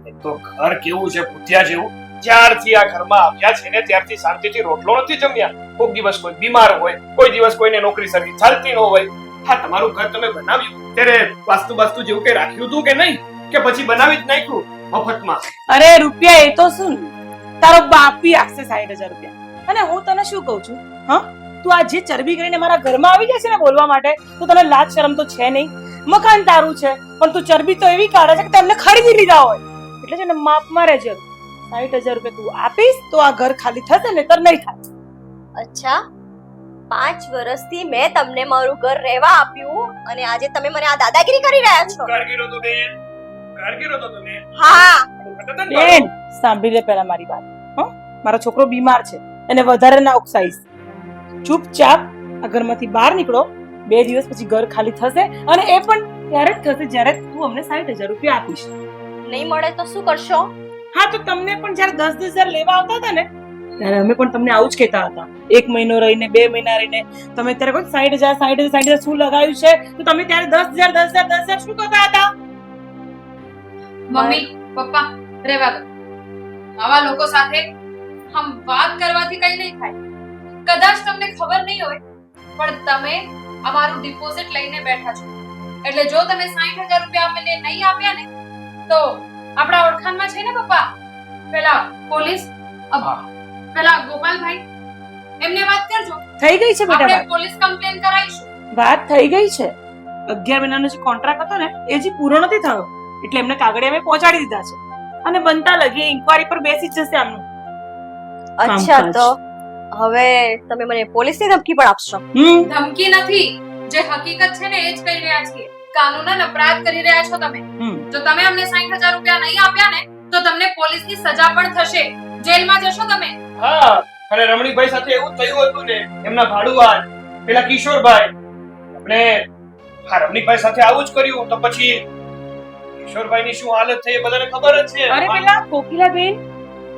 Speaker 5: એક તો ઘર કેવું છે ભૂતિયા જેવું. જ્યારથી આ ઘરમાં આવ્યા છે ને ત્યારથી શાંતિથી રોટલો નથી જમ્યા. કોઈક દિવસ કોઈ બીમાર હોય, કોઈ દિવસ કોઈને નોકરી સરખી ચાલતી ન હોય. હા, તમારું ઘર તમે બનાવ્યું ત્યારે વાસ્તુ જેવું કઈ રાખ્યું હતું કે નહીં, કે પછી બનાવી જ નાખ્યું મફતમાં?
Speaker 1: અરે રૂપિયા એ તો શું, તારો બાપી આપશે 60,000 રૂપિયા. અને હું તને શું કહું છું, હા, તું આ જે ચરબી કરીને મારા ઘરમાં આવી જાય છે ને બોલવા માટે, તો તને લાજ શરમ તો છે નહીં? મકાન તારું છે પણ તું ચરબી તો એવી કાઢે છે કે તેમને ખરીદી લીધા હોય. એટલે છે ને માપમાં રહેજે. 60,000 રૂપિયા તું આપીશ તો આ ઘર ખાલી થશે ને તો નહીં થાય.
Speaker 3: અચ્છા, 5 વર્ષથી મેં તમને મારું ઘર રહેવા આપ્યું અને આજે તમે મને આ દાદાગીરી કરી રહ્યા છો?
Speaker 5: કારગીરો તો બેન, કારગીરો તો તમે.
Speaker 3: હા,
Speaker 1: બેન સાંભળી લે પહેલા મારી વાત. હા, મારો છોકરો બીમાર છે, એને વધારે ના ઉકસાઈશ. ચૂપચાપ આ ઘરમાંથી બહાર નીકળો. 2 દિવસ પછી ઘર ખાલી થશે અને એ પણ ત્યારે જ થશે જ્યારે તું અમને 60,000 રૂપિયા આપીશ.
Speaker 3: નહીં મળે તો શું કરશો?
Speaker 1: હા, તો તમને પણ જ્યારે 10,000 લેવા આવતા હતા ને ત્યારે અમે પણ તમને આવું જ કહેતા હતા. 1 મહિનો રહીને 2 મહિના રહીને તમે ત્યારે કોઈ 60,000 શું લગાવ્યું છે તો તમે ત્યારે 10,000 શું કહેતા હતા?
Speaker 4: મમ્મી પપ્પા રહેવા દો. આવા લોકો સાથે આમ વાત કરવાથી કઈ નહીં થાય. કદાચ તમને ખબર નહીં હોય પણ તમે અમારું ડિપોઝિટ લઈને બેઠા છો એટલે જો તમે 60,000 રૂપિયા અમને નહીં આપ્યા ને તો આપણા ઓળખાણમાં છે ને પપ્પા પેલા પોલીસ પેલા ગોપાલભાઈ એમને વાત કરજો.
Speaker 1: થઈ ગઈ છે બેટા
Speaker 4: આપણે
Speaker 1: વાત.
Speaker 4: પોલીસ કમ્પ્લેન કરાવીશું.
Speaker 1: વાત થઈ ગઈ છે. 11 મહિનાનો જે કોન્ટ્રાક્ટ હતો ને એ હજી પૂરો નથી થયો એટલે એમને કાગળિયા અમે પહોંચાડી દીધા છે અને બનતા લગી ઇન્ક્વાયરી પર બેસી જ જશે આમનું.
Speaker 3: અચ્છા
Speaker 1: કામકાજ.
Speaker 3: તો હવે તમે મને પોલીસની ધમકી પણ આપશો?
Speaker 4: ધમકી નથી, જે હકીકત છે ને એ જ કહી રહ્યા છીએ. કાનૂનન અપરાધ કરી રહ્યા છો તમે. જો તમે અમને 60,000 રૂપિયા નહીં આપ્યા ને તો તમને પોલીસની સજા પણ થશે. જેલમાં જશો તમે.
Speaker 5: હા, અને રમણીકભાઈ સાથે એવું જ થયું હતું ને, એમના ભાડુઆત પેલા કિશોરભાઈ, આપણે હા રમણીકભાઈ સાથે આવું જ કર્યું તો પછી કિશોરભાઈની શું હાલત થઈ એ બધાને ખબર જ છે.
Speaker 1: અરે પેલા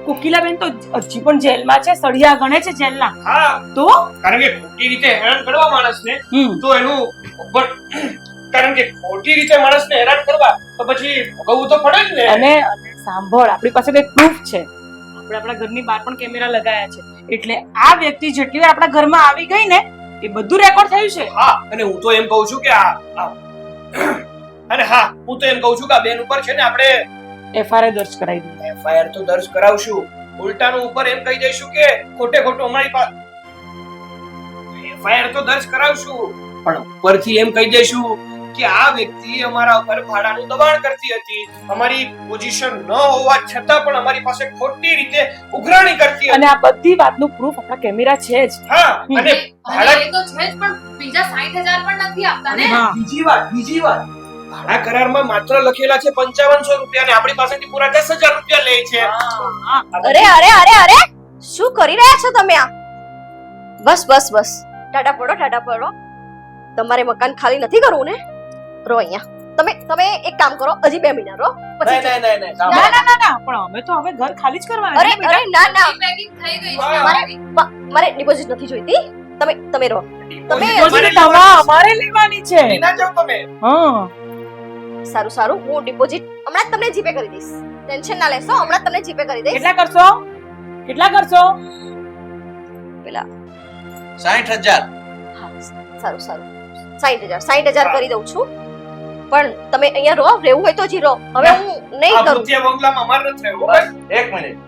Speaker 1: કોકિલાબેન તો હજી પણ જેલમાં છે, સળિયા ગણે છે જેલના.
Speaker 5: હા,
Speaker 1: તો
Speaker 5: કારણ કે ખોટી રીતે હેરાન કરવા માણસને તો એનું કારણ કે ખોટી રીતે માણસને હેરાન કરવા તો પછી ભોગવવું તો પડે જ ને.
Speaker 1: અને સાંભળ, આપણી પાસે કઈ પ્રૂફ છે. આપણે આપણા ઘરની બહાર પણ કેમેરા લગાયા છે એટલે આ વ્યક્તિ જેટલી વાર આપણા ઘરમાં આવી ગઈ ને એ બધું રેકોર્ડ થયું છે.
Speaker 5: હા, અને હું તો એમ કહું છું કે અને હા હું તો એમ કહું છું કે આ બેન ઉપર છે ને આપણે
Speaker 1: એફઆઈઆર દર્જ કરાવી દીધી.
Speaker 5: એફઆઈઆર તો દર્જ કરાવશું, ઉલટાનું ઉપર એમ કહી દઈશું કે ખોટે ખોટું અમારી પાસે એફઆઈઆર તો દર્જ કરાવશું પણ ઉપરથી એમ કહી દઈશું કે આ વ્યક્તિ અમારા ઉપર ભાડાનું દબાણ કરતી હતી, અમારી પોઝિશન ન હોવા છતાં પણ અમારી પાસે ખોટી રીતે ઉઘરાણી કરતી
Speaker 1: અને
Speaker 5: હતી.
Speaker 1: આ બધી વાતનું પ્રૂફ આપણા કેમેરા છે જ.
Speaker 5: હા, અને
Speaker 4: અને એ તો છે જ પણ બીજા 60,000 પણ નથી આપતા ને.
Speaker 1: હા.
Speaker 5: બીજી વાત ભાડા કરારમાં માત્ર લખેલા છે 5500 રૂપિયા ને આપણી પાસેથી પૂરા 10,000 રૂપિયા લે છે.
Speaker 3: અરે શું કરી રહ્યા છો તમે આ? બસ ટાટા પડો. તમારે મકાન ખાલી નથી કરવું ને? રહો અહીંયા. તમે એક કામ કરો, હજી 2 મહિના રહો પછી
Speaker 5: નહીં.
Speaker 1: ના પણ અમે તો હવે ઘર ખાલી જ કરવાના
Speaker 3: અરે
Speaker 1: છે બેટા.
Speaker 3: ના
Speaker 4: પેકિંગ થઈ ગઈ છે
Speaker 5: વાહ.
Speaker 4: અમારી.
Speaker 3: મારે ડિપોઝિટ નથી જોઈતી. તમે રહો. તમે
Speaker 1: Deposit અમારે લેવાની છે.
Speaker 5: ના જાઓ તમે.
Speaker 1: હા,
Speaker 3: સારું હું ડિપોઝિટ હમણાં જ તમને જીપે કરી દઈશ. ટેન્શન ના લેશો, હમણાં જ તમને જીપે કરી દઈશ.
Speaker 1: કેટલા કરશો?
Speaker 3: પેલા
Speaker 2: 60,000.
Speaker 3: હા, સારું 60,000 કરી દઉં છું. પણ તમે અહીંયા રહો, રહેવું હોય તો હજી રહો. હવે હું નહીં
Speaker 5: આ
Speaker 3: કરું.
Speaker 5: ભૂતિયા બંગલામાં અમારે નથી રહેવું.
Speaker 2: બસ એક મિનિટ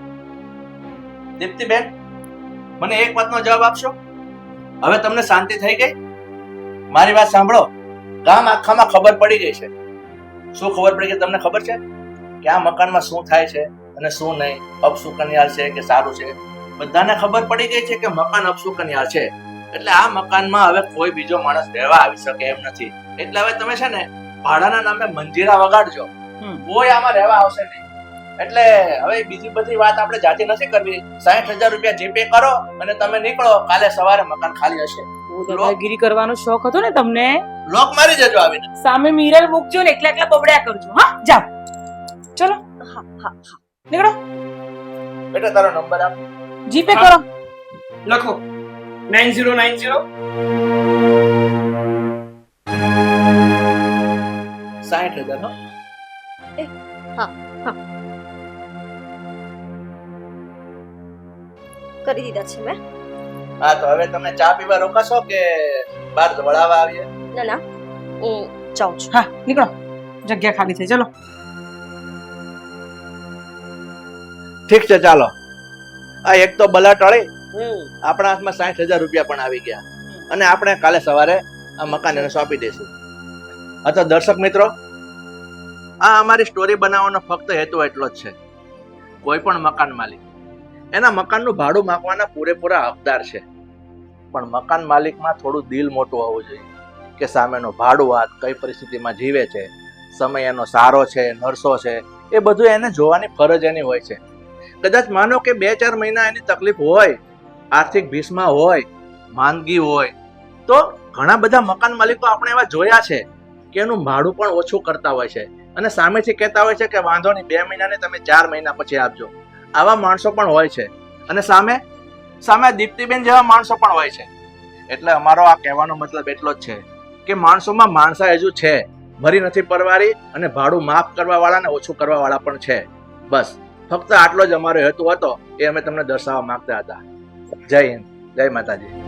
Speaker 2: દીપ્તિબેન, મને એક વાતનો જવાબ આપશો? હવે તમને શાંતિ થઈ ગઈ? મારી વાત સાંભળો, ગામ આખામાં ખબર પડી ગઈ છે. શું ખબર પડી ગઈ તમને ખબર છે કે આ મકાનમાં શું થાય છે અને શું નહીં, અપશુકનિયાળ છે કે સારું છે? બધાને ખબર પડી ગઈ છે કે મકાન અપશુકનિયાળ છે એટલે આ મકાનમાં હવે કોઈ બીજો માણસ રહેવા આવી શકે એમ નથી. એટલે હવે તમે છે ને ભાડાના નામે મંજીરા વગાડજો, કોઈ આમાં રહેવા આવશે નહીં. એટલે હવે બીજી બધી વાત આપણે જાતે નથી કરવી. 60,000 રૂપિયા જીપે કરો અને તમે નીકળો. કાલે સવારે મકાન ખાલી હશે.
Speaker 1: દાદાગીરી કરવાનો શોખ હતો ને તમને?
Speaker 2: લોક મારી જજો આવીને.
Speaker 1: સામે મિરર મૂકજો ને એકલા બબડ્યા કરજો. હા, જાઓ. ચલો
Speaker 3: હા
Speaker 1: નીકળો.
Speaker 2: બેટા તારો નંબર આપ.
Speaker 1: જીપે કરો.
Speaker 5: લખો 9090
Speaker 2: 60,000 હો.
Speaker 3: કરી દીધા છે મેં.
Speaker 2: હા, તો હવે તમે ચા પીવા રોકાશો કે બહાર વળાવા આવીએ?
Speaker 3: ના હું જાઉં છું.
Speaker 1: હા, નીકળો. જગ્યા ખાલી થઈ. ચલો.
Speaker 2: ઠીક છે, ચાલો. આ એક તો બલા ટળી, આપણા હાથમાં 60,000 રૂપિયા પણ આવી ગયા અને આપણે કાલે સવારે આ મકાન એને સોંપી દઈશું. હા, તો દર્શક મિત્રો, આ અમારી સ્ટોરી બનાવવાનો ફક્ત હેતુ એટલો જ છે. કોઈ પણ મકાન માલિક એના મકાનનું ભાડું માંગવાના પૂરેપૂરા હકદાર છે, પણ મકાન માલિકમાં થોડું દિલ મોટું હોવું જોઈએ કે સામેનો ભાડુઆત કઈ પરિસ્થિતિમાં જીવે છે, સમય એનો સારો છે, નરસો છે, એ બધું એને જોવાની ફરજ એની હોય છે. કદાચ માનો કે 2-4 મહિના એની તકલીફ હોય, આર્થિક ભીસમાં હોય, માંદગી હોય, તો ઘણા બધા મકાન માલિકો આપણે એવા જોયા છે કે એનું ભાડું પણ ઓછું કરતા હોય છે અને સામેથી કહેતા હોય છે કે વાંધો નહીં 2 મહિનાને તમે 4 મહિના પછી આપજો. આવા માણસો પણ હોય છે અને સામે સામે દીપ્તિબેન જેવા માણસો પણ હોય છે. એટલે અમારો આ કહેવાનો મતલબ એટલો જ છે કે માણસોમાં માણસા હજુ છે, ભરી નથી પરવારી, અને ભાડું માફ કરવા વાળા ને ઓછું કરવા વાળા પણ છે. બસ ફક્ત આટલો જ અમારો હેતુ હતો, એ અમે તમને દર્શાવવા માંગતા હતા. જય હિન્દ, જય માતાજી.